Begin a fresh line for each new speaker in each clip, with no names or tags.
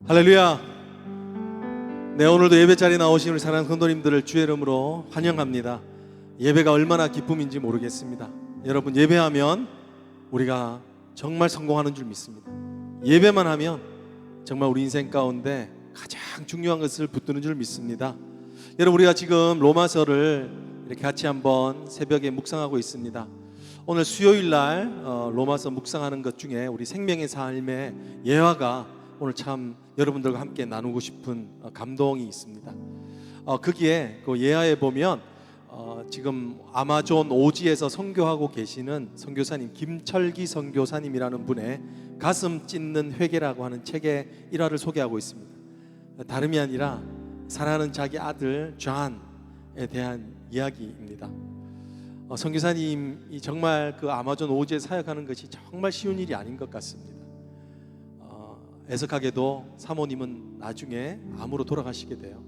할렐루야. 네, 오늘도 예배 자리에 나오신 우리 사랑하는 성도님들을 주의 이름으로 환영합니다. 예배가 얼마나 기쁨인지 모르겠습니다. 여러분, 예배하면 우리가 정말 성공하는 줄 믿습니다. 예배만 하면 정말 우리 인생 가운데 가장 중요한 것을 붙드는 줄 믿습니다. 여러분, 우리가 지금 로마서를 이렇게 같이 한번 새벽에 묵상하고 있습니다. 오늘 수요일 날 로마서 묵상하는 것 중에 우리 생명의 삶의 예화가 오늘 참 여러분들과 함께 나누고 싶은 감동이 있습니다. 거기에 그 예화에 보면 지금 아마존 오지에서 선교하고 계시는 선교사님 김철기 선교사님이라는 분의 가슴 찢는 회개라고 하는 책의 일화를 소개하고 있습니다. 다름이 아니라 사랑하는 자기 아들 존에 대한 이야기입니다. 선교사님이 정말 그 아마존 오지에 사역하는 것이 정말 쉬운 일이 아닌 것 같습니다. 애석하게도 사모님은 나중에 암으로 돌아가시게 돼요.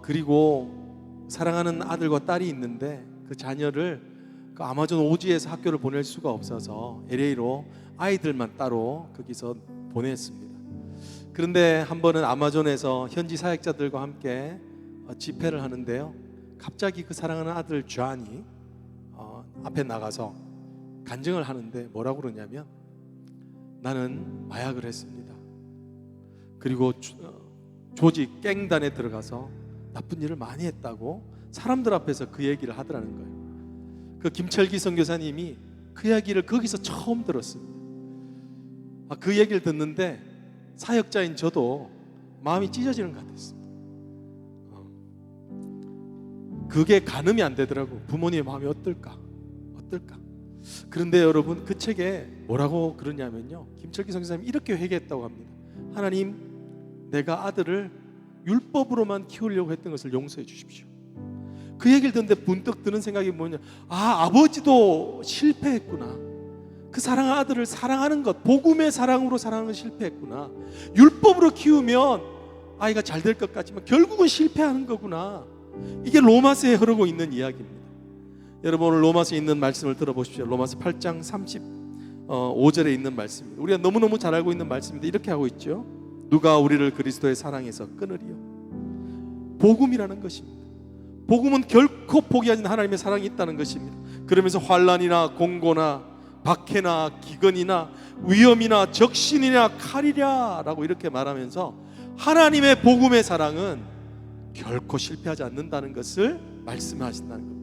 그리고 사랑하는 아들과 딸이 있는데 그 자녀를 그 아마존 오지에서 학교를 보낼 수가 없어서 LA로 아이들만 따로 거기서 보냈습니다. 그런데 한 번은 아마존에서 현지 사역자들과 함께 집회를 하는데요, 갑자기 그 사랑하는 아들 존이 앞에 나가서 간증을 하는데 뭐라고 그러냐면, 나는 마약을 했습니다. 그리고 조직 갱단에 들어가서 나쁜 일을 많이 했다고 사람들 앞에서 그 얘기를 하더라는 거예요. 그 김철기 선교사님이 그 이야기를 거기서 처음 들었습니다. 그 얘기를 듣는데 사역자인 저도 마음이 찢어지는 것 같았습니다. 그게 가늠이 안 되더라고. 부모님의 마음이 어떨까? 그런데 여러분, 그 책에 뭐라고 그러냐면요, 김철기 선교사님이 이렇게 회개했다고 합니다. 하나님, 내가 아들을 율법으로만 키우려고 했던 것을 용서해 주십시오. 그 얘기를 듣는데 문득 드는 생각이 뭐냐, 아버지도 실패했구나. 그 사랑하는 아들을 사랑하는 것, 복음의 사랑으로 사랑하는 건 실패했구나. 율법으로 키우면 아이가 잘 될 것 같지만 결국은 실패하는 거구나. 이게 로마서에 흐르고 있는 이야기입니다. 여러분, 오늘 로마서에 있는 말씀을 들어보십시오. 로마서 8장 35절에 있는 말씀입니다. 우리가 너무너무 잘 알고 있는 말씀인데 이렇게 하고 있죠. 누가 우리를 그리스도의 사랑에서 끊으리요? 복음이라는 것입니다. 복음은 결코 포기하지 않는 하나님의 사랑이 있다는 것입니다. 그러면서 환난이나 공고나 박해나 기근이나 위험이나 적신이나 칼이랴 라고 이렇게 말하면서 하나님의 복음의 사랑은 결코 실패하지 않는다는 것을 말씀하신다는 겁니다.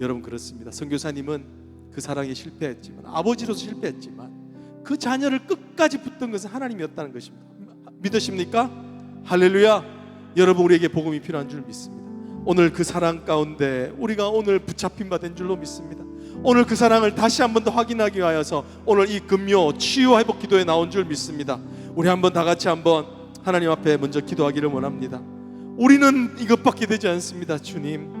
여러분, 그렇습니다. 선교사님은 그 사랑에 실패했지만, 아버지로서 실패했지만 그 자녀를 끝까지 붙든 것은 하나님이었다는 것입니다. 믿으십니까? 할렐루야. 여러분, 우리에게 복음이 필요한 줄 믿습니다. 오늘 그 사랑 가운데 우리가 오늘 붙잡힌 바 된 줄로 믿습니다. 오늘 그 사랑을 다시 한 번 더 확인하기 위하여서 오늘 이 금요 치유 회복 기도에 나온 줄 믿습니다. 우리 한번 다 같이 한번 하나님 앞에 먼저 기도하기를 원합니다. 우리는 이것밖에 되지 않습니다. 주님,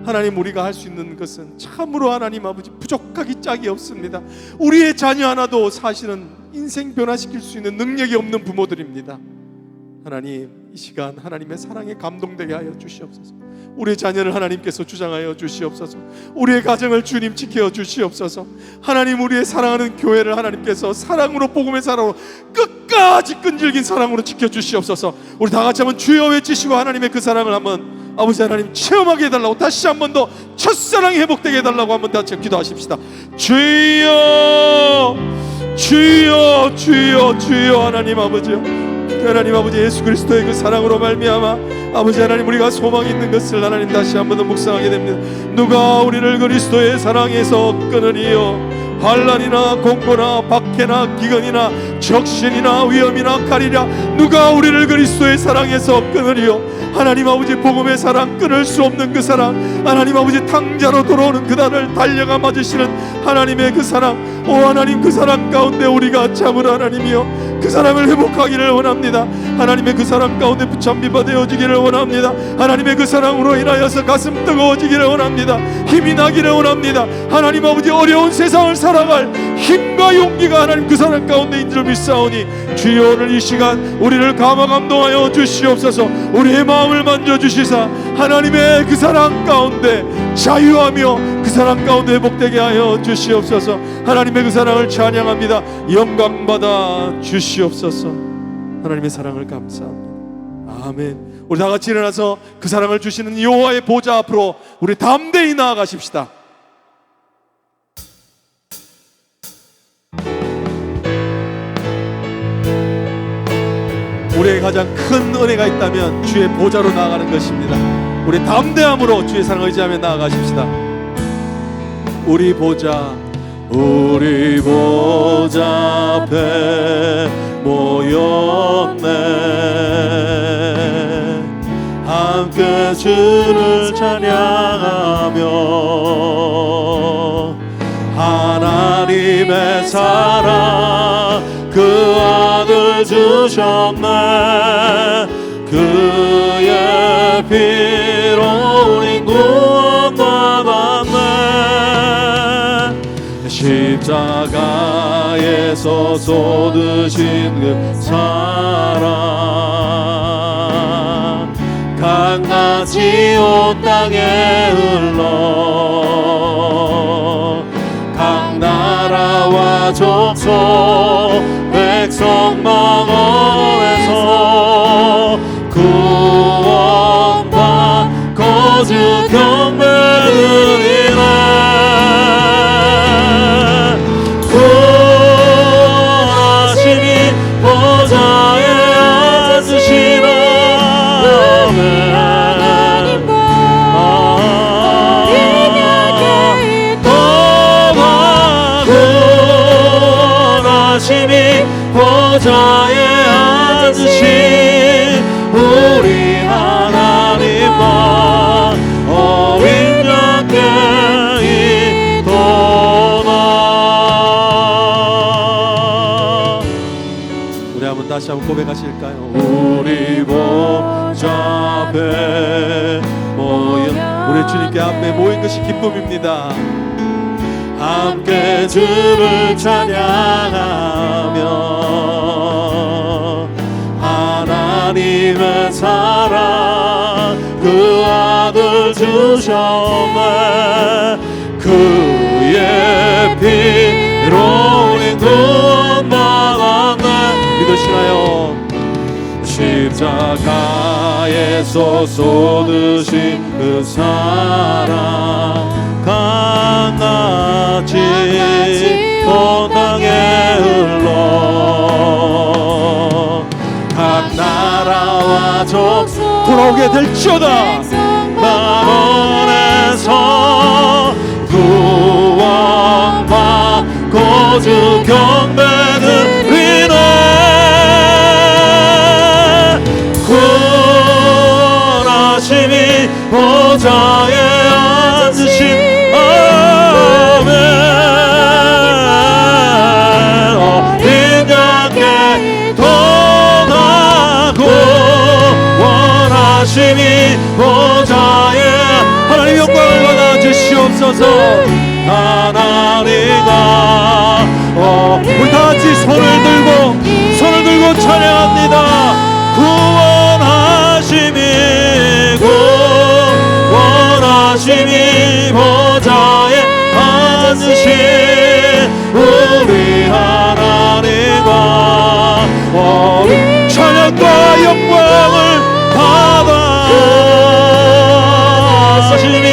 하나님, 우리가 할 수 있는 것은 참으로 하나님 아버지 부족하기 짝이 없습니다. 우리의 자녀 하나도 사실은 인생 변화시킬 수 있는 능력이 없는 부모들입니다. 하나님, 이 시간 하나님의 사랑에 감동되게 하여 주시옵소서. 우리의 자녀를 하나님께서 주장하여 주시옵소서. 우리의 가정을 주님 지켜 주시옵소서. 하나님, 우리의 사랑하는 교회를 하나님께서 사랑으로, 복음의 사랑으로, 끝까지 끈질긴 사랑으로 지켜 주시옵소서. 우리 다 같이 한번 주여 외치시고 하나님의 그 사랑을 한번 아버지 하나님 체험하게 해달라고, 다시 한 번 더 첫사랑이 회복되게 해달라고 한번 같이 기도하십시다. 주여, 주여, 주여, 주여. 하나님 아버지요, 하나님 아버지, 예수 그리스도의 그 사랑으로 말미암아 아버지 하나님, 우리가 소망이 있는 것을 하나님 다시 한 번 더 묵상하게 됩니다. 누가 우리를 그리스도의 사랑에서 끊으리요? 환난이나 공고나 박해나 기근이나 적신이나 위험이나 칼이랴, 누가 우리를 그리스도의 사랑에서 끊으리요? 하나님 아버지, 복음의 사랑, 끊을 수 없는 그 사랑, 하나님 아버지, 탕자로 돌아오는 그날을 달려가 맞으시는 하나님의 그 사랑, 오 하나님, 그 사랑 가운데 우리가 참으로 하나님이여 그 사랑을 회복하기를 원합니다. 하나님의 그 사랑 가운데 붙잡히바 되어지기를 원합니다. 하나님의 그 사랑으로 인하여서 가슴 뜨거워지기를 원합니다. 힘이 나기를 원합니다. 하나님 아버지, 어려운 세상을 살아갈 힘과 용기가 하나님 그 사랑 가운데인 줄 믿사오니 주여, 오늘 이 시간 우리를 감화 감동하여 주시옵소서. 우리의 마음을 만져주시사 하나님의 그 사랑 가운데 자유하며 그 사랑 가운데 회복되게 하여 주시옵소서. 하나님의 그 사랑을 찬양합니다. 영광 받아 주시옵소서. 하나님의 사랑을 감사합니다. 아멘. 우리 다 같이 일어나서 그 사랑을 주시는 여호와의 보좌 앞으로 우리 담대히 나아가십시다. 우리에게 가장 큰 은혜가 있다면 주의 보좌로 나아가는 것입니다. 우리 담대함으로 주의 사랑을 의지하며 나아가십시다. 우리 보좌 앞에 모였네. 함께 주를 찬양하며 하나님의 사랑 그 아들 주셨네. 그의 피로 우린 구원받았네. 십자가에서 쏟으신 그 사랑 강같이 온 땅에 흘러 각 나라와 족속 백성 마음에서 구원받고 주 경배드리네. 구원하심이 보좌에 앉으시네. 구원하심이 보좌에 앉으신 우리 하나님만 어린 양께 이도다. 우리 한번 다시 한번 고백하실까요? 우리 보좌 앞에 모여 우리 주님께 앞에 모인 것이 기쁨입니다. 함께 주를 찬양하며 하나님의 사랑 그 아들 주셨네. 그의 피로 우린 구원받았네. 믿으시나요? 십자가에서 쏟으신 그 사랑 강같이 온 땅에 흘러 각 나라와 족속 돌아오게 될지어다. babylon에서 구원받고 주 경배드리네. 구원하심이 보좌에 앉으신 어린 양께 도나고 원하심이 보좌에 하나님 영광을 받아 주시옵소서. 하나님아 우리 다같이 손을 들고 찬양합니다. 구원하심이 보좌에 앉으신 우리 하나님과 찬양과 영광을 받아 하심이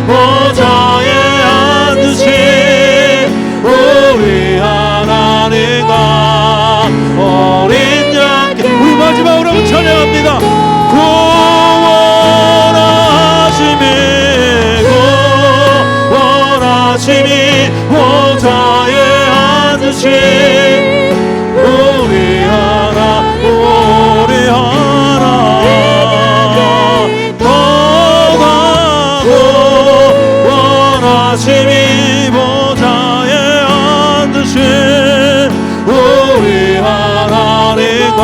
보좌에 앉으신 우리 하나님과 어린 양께 우리 마지막으로 한번 찬양합니다. 구원하심이 보좌에 앉으신 우리 하나님 떠나고 원하심이 보좌에 앉으신 우리 하나님과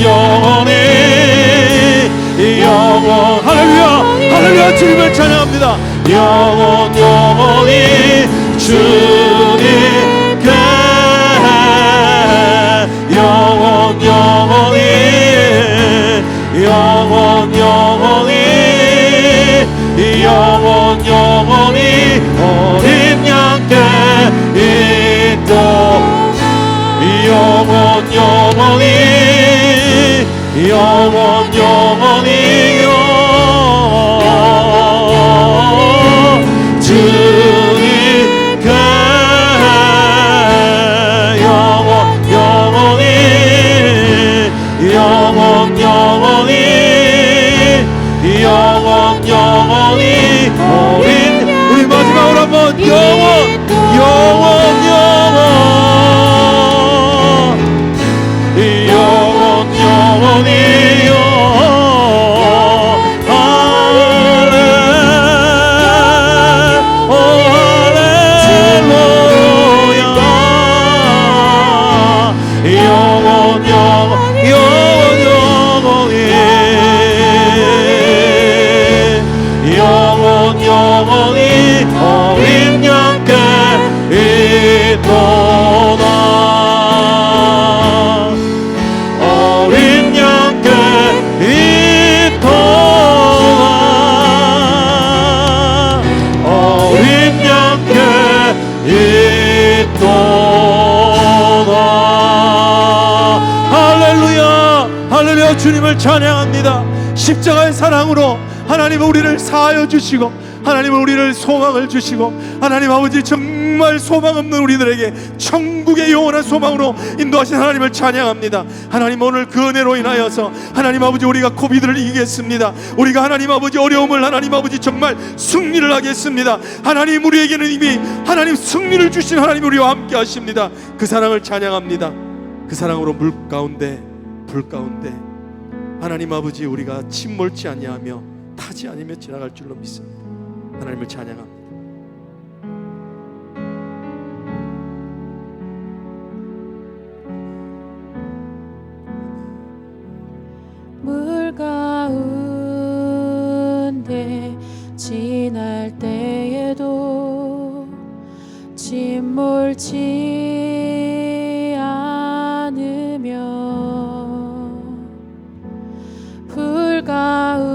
영원히 할렐루야 주님을 찬양합니다. 영원히 주님께 영원히 어린 양 영원히요 주님께 영원히 우리 마지막으로 한번 영원 영원히요 영원히 어린 양께 있도다 어린 양께 있도다 어린 양께 있도다 할렐루야 할렐루야 주님을 찬양합니다. 십자가의 사랑으로 하나님은 우리를 사하여 주시고 하나님은 우리를 소망을 주시고 하나님 아버지 정말 소망 없는 우리들에게 천국의 영원한 소망으로 인도하신 하나님을 찬양합니다. 하나님 오늘 그 은혜로 인하여서 하나님 아버지 우리가 코비드를 이기겠습니다. 우리가 하나님 아버지 어려움을 하나님 아버지 정말 승리를 하겠습니다. 하나님 우리에게는 이미 하나님 승리를 주신 하나님 우리와 함께 하십니다. 그 사랑을 찬양합니다. 그 사랑으로 물 가운데 불 가운데 하나님 아버지 우리가 침몰치 아니하며 타지 아니며 지나갈 줄로 믿습니다. 하나님을 찬양합니다.
물 가운데 지날 때에도 침몰치 않으며 불 가운데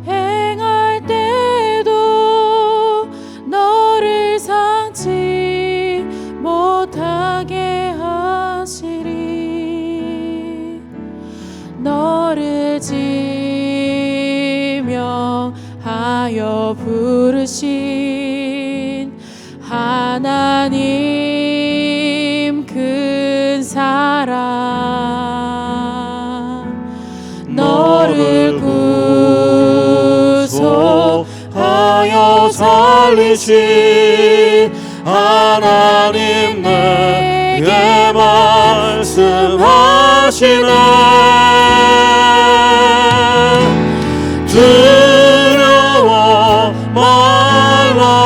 행할 때도 너를 상치 못하게 하시리 너를 지명하여 부르신 하나님 큰 사랑 너를 구속하여 살리신 하나님 내게 말씀하시네 두려워 말라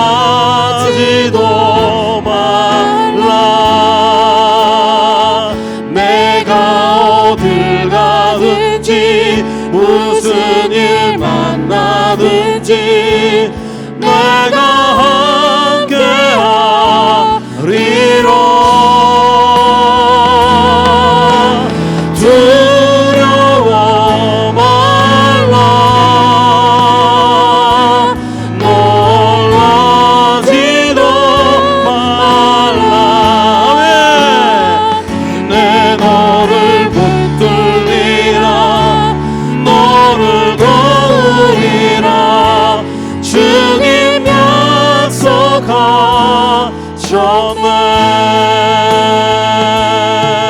놀라지도 말라 내가 어딜 가든지 무슨 일 만나든지 내가 함께하리라 두려워 말라 놀라지도 말라 내 너를 붙들리라 너를 도우리라 주님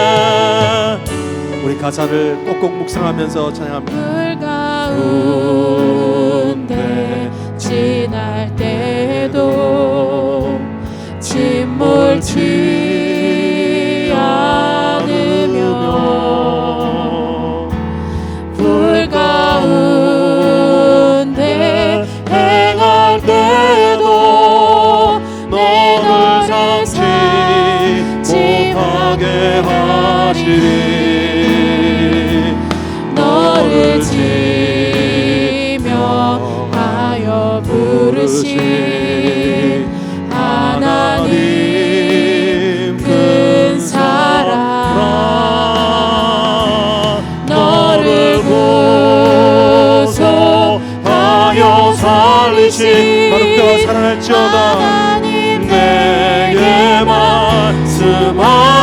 약속하셨네. 우리 가사를 꼭꼭 묵상하면서 찬양합니다. 불 가운데 지날 때도 침몰치 않으며 불 가운데 행할 때도 너를 상치 못하게 하시리 너를 지명하여 부르신 하나님 큰 사랑 너를 구속하여 살리신
마름다워 살아날지어다
하나님
내게 말씀하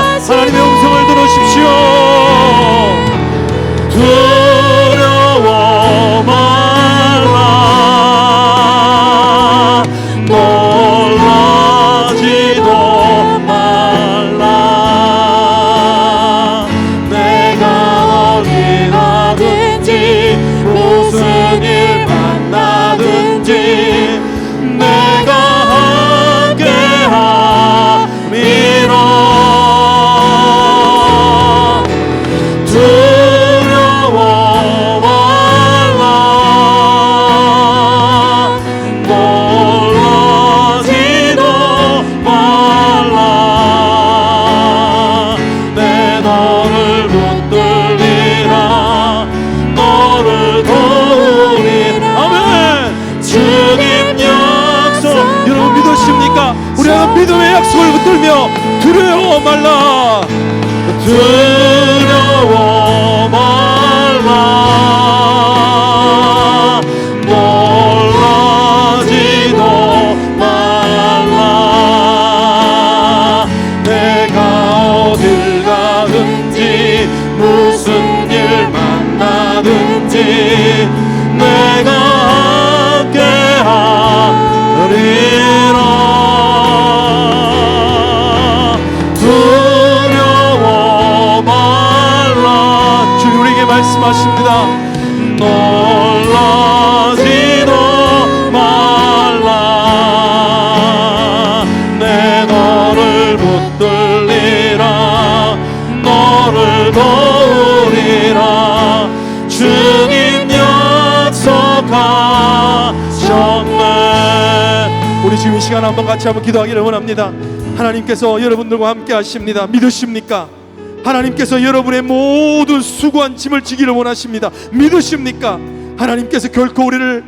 붙들며 두려워 말라.
두려워 말라. 놀라지도 말라. 내가 어딜 가든지 무슨 일 만나든지 내가 함께 하리라. 두려워 말라.
주님 우리에게 말씀하십니다.
놀라지도 말라. 내 너를 붙들리라. 너를 도우리라. 주님 약속하셨네.
우리 지금 이 시간 한번 같이 한번 기도하기를 원합니다. 하나님께서 여러분들과 함께 하십니다. 믿으십니까? 하나님께서 여러분의 모든 수고한 짐을 지기를 원하십니다. 믿으십니까? 하나님께서 결코 우리를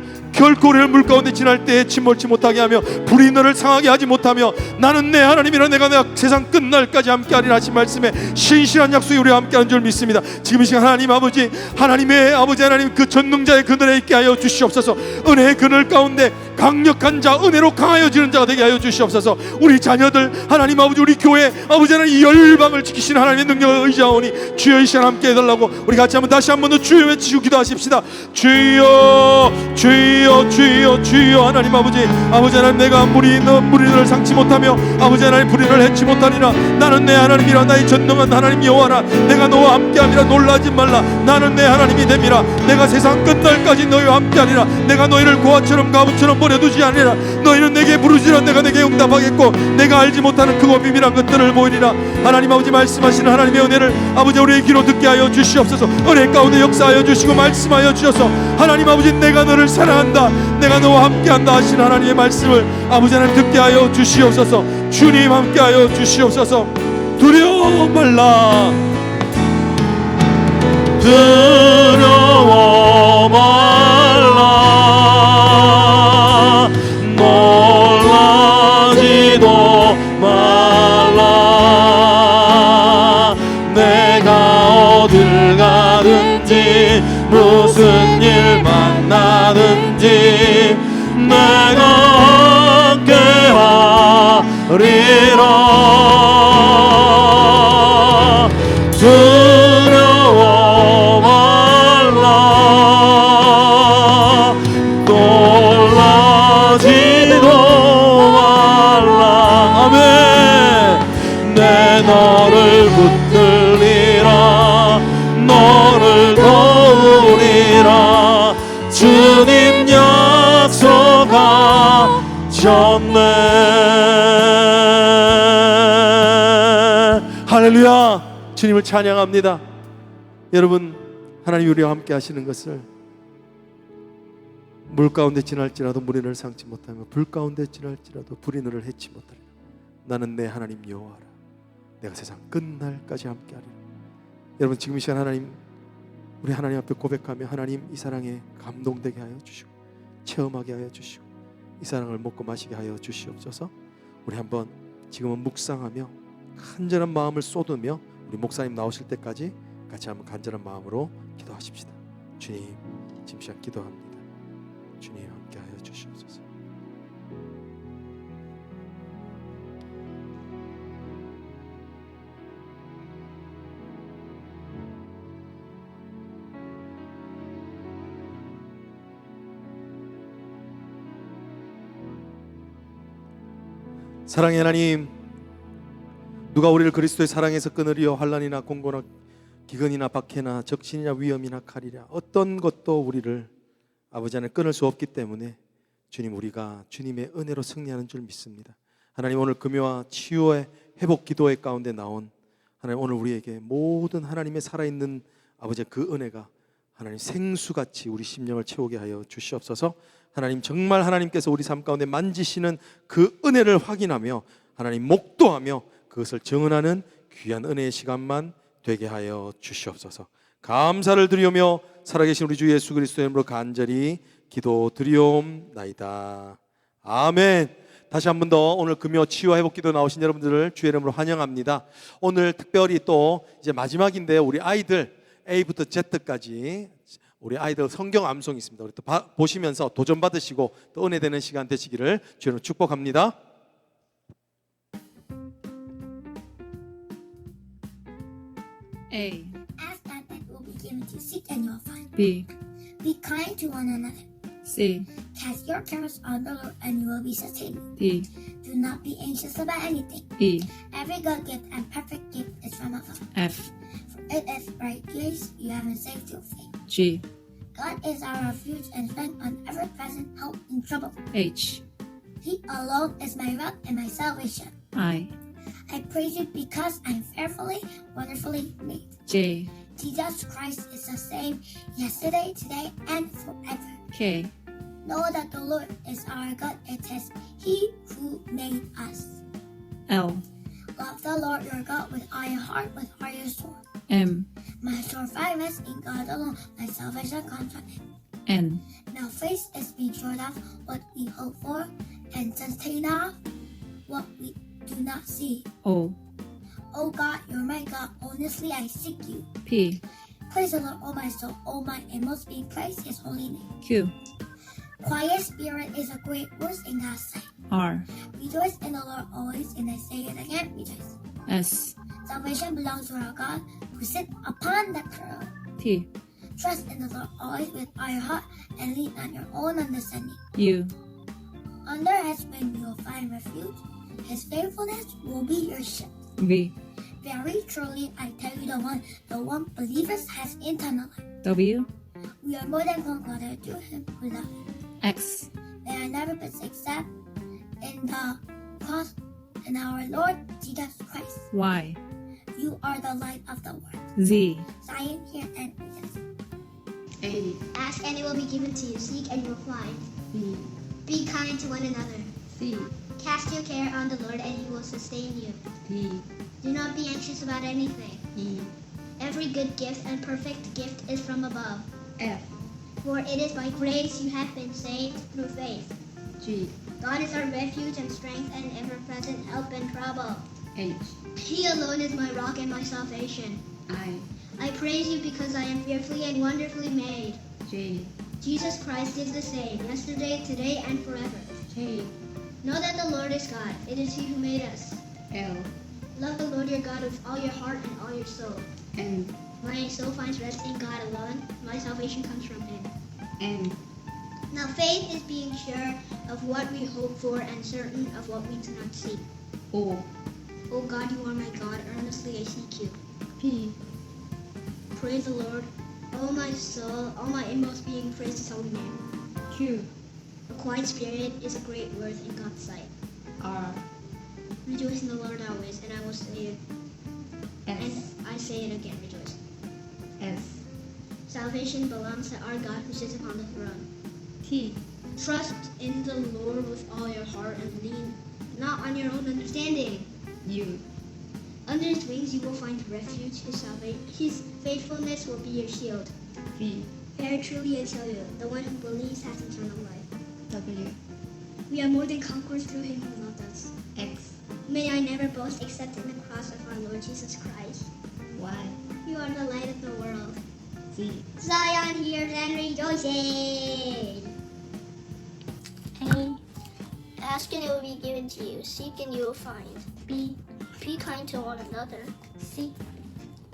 물 가운데 지날 때에 침몰치 못하게 하며 불이 너를 상하게 하지 못하며 나는 내 하나님이라 내가 세상 끝날까지 함께하리라 하신 말씀에 신실한 약속이 우리와 함께하는 줄 믿습니다. 지금 이 시간 하나님 아버지, 하나님의 아버지 하나님 그 전능자의 그늘에 있게 하여 주시옵소서. 은혜의 그늘 가운데 강력한 자, 은혜로 강하여지는 자가 되게 하여 주시옵소서. 우리 자녀들 하나님 아버지, 우리 교회 아버지 하나님 이 열방을 지키시는 하나님의 능력을 의지하오니 주여 이 시간 함께 해달라고 우리 같이 한번 다시 한번 더 주여 외치고 기도하십시다. 주여 주여 주여 주여. 하나님 아버지 하나님 내가 무리 너를 상치 못하며 아버지 하나님 불의를 해치 못하니라. 나는 내 하나님이라. 나의 전능한 하나님 여호와라. 내가 너와 함께함이라. 놀라지 말라. 나는 내 하나님이 됨이라. 내가 세상 끝날까지 너희와 함께하리라. 내가 너희를 고아처럼 가부처럼 버려두지 아니라. 너희는 내게 부르지라. 내가 내게 응답하겠고 내가 알지 못하는 크고 비밀한 것들을 보이리라. 하나님 아버지 말씀하시는 하나님의 은혜를 아버지 우리의 귀로 듣게 하여 주시옵소서. 은혜 가운데 역사하여 주시고 말씀하여 주셔서 하나님 아버지 내가 너를 사랑한다, 내가 너와 함께한다 하신 하나님의 말씀을 아버지 하나님 듣게 하여 주시옵소서. 주님 함께하여 주시옵소서. 두려워 말라.
두려워 말라. 놀라지도 말라. 내가 어딜 가든지 무슨 일 만나든지 내가 함께 하리라. 두려워 말라. 놀라지도 말라. 아멘. 내 너를 붙들리라. 너를 도우리라. 주님 약속하셨네.
할렐루야. 주님을 찬양합니다. 여러분 하나님 우리와 함께 하시는 것을 물 가운데 지날지라도 물이 너를 상치 못하며 불 가운데 지날지라도 불이 너를 해치 못하리라. 나는 내 하나님 여호와라. 내가 세상 끝날까지 함께하리라. 여러분 지금 이 시간 하나님, 우리 하나님 앞에 고백하며 하나님 이 사랑에 감동되게 하여 주시고 체험하게 하여 주시고 이 사랑을 먹고 마시게 하여 주시옵소서. 우리 한번 지금은 묵상하며 간절한 마음을 쏟으며 우리 목사님 나오실 때까지 같이 한번 간절한 마음으로 기도하십시다. 주님 지금 시간 기도합니다. 주님 함께 하여 주시옵소서. 사랑의 하나님, 누가 우리를 그리스도의 사랑에서 끊으리요? 환난이나 공고나 기근이나 박해나 적신이나 위험이나 칼이라. 어떤 것도 우리를 아버지 하나님 끊을 수 없기 때문에 주님 우리가 주님의 은혜로 승리하는 줄 믿습니다. 하나님 오늘 금요와 치유의 회복 기도회 가운데 나온 하나님, 오늘 우리에게 모든 하나님의 살아있는 아버지의 그 은혜가 하나님 생수같이 우리 심령을 채우게 하여 주시옵소서. 하나님 정말 하나님께서 우리 삶 가운데 만지시는 그 은혜를 확인하며 하나님 목도하며 그것을 증언하는 귀한 은혜의 시간만 되게 하여 주시옵소서. 감사를 드리오며 살아계신 우리 주 예수 그리스도의 이름으로 간절히 기도드리옵나이다. 아멘. 다시 한 번 더 오늘 금요 치유와 회복기도 나오신 여러분들을 주의 이름으로 환영합니다. 오늘 특별히 또 이제 마지막인데 우리 아이들 A부터 Z까지 우리 아이들 성경 암송이 있습니다. 우리 또 보시면서 도전 받으시고 또 은혜 되는 시간 되시기를 주의 이름으로 축복합니다.
A.
Ask that it will be given to you. Seek and you will find.
B.
Be kind to one another.
C.
Cast your cares on the Lord and you will be sustained.
D.
Do not be anxious about anything.
E.
Every good gift and perfect gift is from above.
F.
For it is by grace you have been saved through faith.
G.
God is our refuge and strength and ever-present help in trouble.
H.
He alone is my rock and my salvation.
I.
I praise you because I am fearfully, wonderfully made.
J.
Jesus Christ is the same yesterday, today, and forever.
K.
Know that the Lord is our God. It is He who made us.
L.
Love the Lord your God with all your heart, with all your soul.
M.
My soul finds in God alone. My salvation comes from Him.
N.
Now faith is being sure of what we hope for, and sustain of what we do not see.
O.
O God, you're my God. Honestly, I seek you.
P.
Praise the Lord, O my soul, O my inmost being. Praise His holy name.
Q.
Quiet spirit is a great worth in God's sight.
R.
Rejoice in the Lord always, and I say it again, rejoice.
S.
Salvation belongs to our God who sits upon the throne.
T.
Trust in the Lord always with all your heart and lean on your own understanding.
U.
Under His wing you will find refuge. His faithfulness will be your shield.
V.
Very truly, I tell you the one believers has eternal life.
W.
We are more than conquerors through Him who loved us.
X.
May I never be except in the cross in our Lord Jesus Christ.
Y.
You are the light of the world.
Z.
Zion, hear and rejoice.
A.
Ask and it will be given to you. Seek and you will find.
B.
Be kind to one another.
C.
Cast your care on the Lord and He will sustain you.
D.
Do not be anxious about anything.
E.
Every good gift and perfect gift is from above.
F.
For it is by grace you have been saved through faith.
G.
God is our refuge and strength and ever-present help in trouble.
H.
He alone is my rock and my salvation. I praise you because I am fearfully and wonderfully made.
J.
Jesus Christ is the same, yesterday, today, and forever.
K.
Know that the Lord is God. It is He who made us.
L.
Love the Lord your God with all your heart and all your soul.
N.
My soul finds rest in God alone. My salvation comes from Him.
N.
Now faith is being sure of what we hope for and certain of what we do not see.
O.
O God, you are my God. Earnestly I seek you.
P.
Praise the Lord. O my soul, all my inmost being, praise His holy name.
Q.
A quiet spirit is a great worth in God's sight.
R.
Rejoice in the Lord always, and I will say it, and
S.
I say it again, rejoice.
S.
Salvation belongs to our God who sits upon the throne.
T.
Trust in the Lord with all your heart and lean not on your own understanding.
U.
Under His wings you will find refuge. His faithfulness will be your shield.
V.
Very truly I tell you, the one who believes has eternal life.
W.
We are more than conquerors through Him who loved us.
X.
May I never boast except in the cross of our Lord Jesus Christ.
Y.
You are the light of the world.
Z.
Zion hears and rejoices.
A. Ask and it will be given to you. Seek and you will find.
B.
Be kind to one another.
C.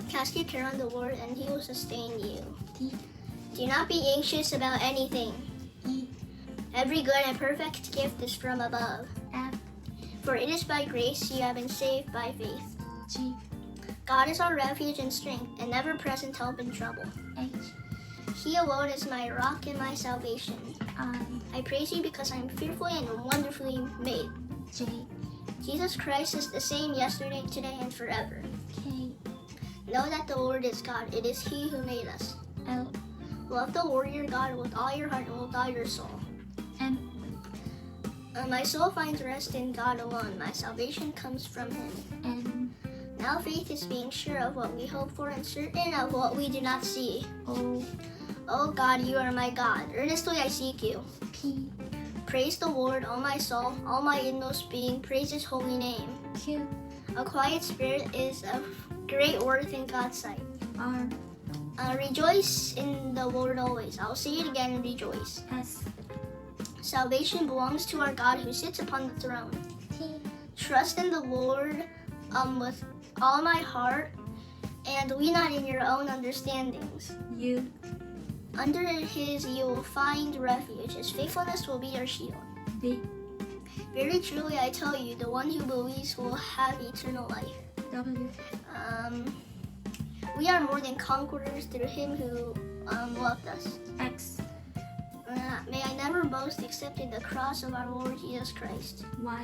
Cast your care on the Lord and He will sustain you.
D.
Do not be anxious about anything.
E.
Every good and perfect gift is from above.
F.
For it is by grace you have been saved by faith.
G.
God is our refuge and strength, and ever-present help in trouble.
H.
He alone is my rock and my salvation.
I.
I praise you because I am fearfully and wonderfully made.
J.
Jesus Christ is the same yesterday, today, and forever.
K.
Know that the Lord is God. It is He who made us.
L.
Love the Lord your God with all your heart and with all your soul.
M.
My soul finds rest in God alone. My salvation comes from Him.
N.
Now faith is being sure of what we hope for and certain of what we do not see.
O.
O God, you are my God. Earnestly I seek you.
P. Praise the Lord, O my soul, all my inmost being, praise his holy name.
Q,
A quiet spirit is of great worth in God's sight.
R,
Rejoice in the Lord always. I'll say it again, rejoice.
S,
Salvation belongs to our God who sits upon the throne.
T,
Trust in the Lord with all my heart, and lean not in your own understandings.
U,
Under his you will find refuge. His faithfulness will be your shield.
V,
Very truly I tell you, the one who believes will have eternal life.
W,
We are more than conquerors through him who loved us.
X,
May I never boast except in the cross of our Lord Jesus Christ.
Y,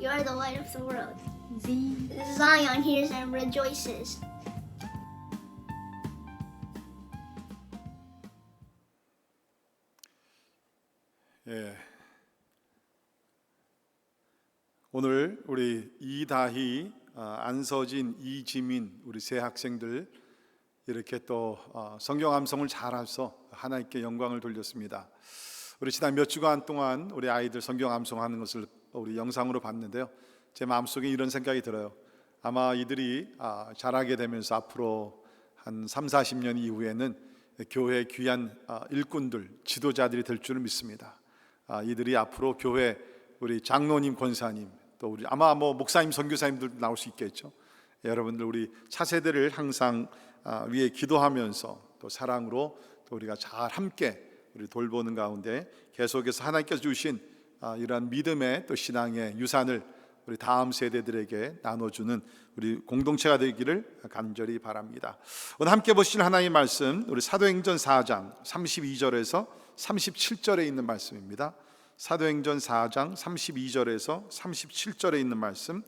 You are the light of the world.
Z,
Zion hears and rejoices.
예. 오늘 우리 이다희, 안서진, 이지민 우리 세 학생들 이렇게 또 성경 암송을 잘해서 하나님께 영광을 돌렸습니다. 우리 지난 몇 주간 동안 우리 아이들 성경 암송하는 것을 우리 영상으로 봤는데요. 제 마음속에 이런 생각이 들어요. 아마 이들이 자라게 되면서 앞으로 한 3, 40년 이후에는 교회의 귀한 일꾼들, 지도자들이 될 줄을 믿습니다. 이들이 앞으로 교회 우리 장로님, 권사님, 또 우리 아마 목사님, 선교사님들 나올 수 있겠죠. 여러분들 우리 차세대를 항상 위에 기도하면서 또 사랑으로 또 우리가 잘 함께 우리 돌보는 가운데 계속해서 하나님께서 주신 이러한 믿음의 또 신앙의 유산을 우리 다음 세대들에게 나눠주는 우리 공동체가 되기를 간절히 바랍니다. 오늘 함께 보실 하나님의 말씀 우리 사도행전 4장 32절에서 37절에 있는 말씀입니다. 사도행전 4장 32절에서 37절에 있는 말씀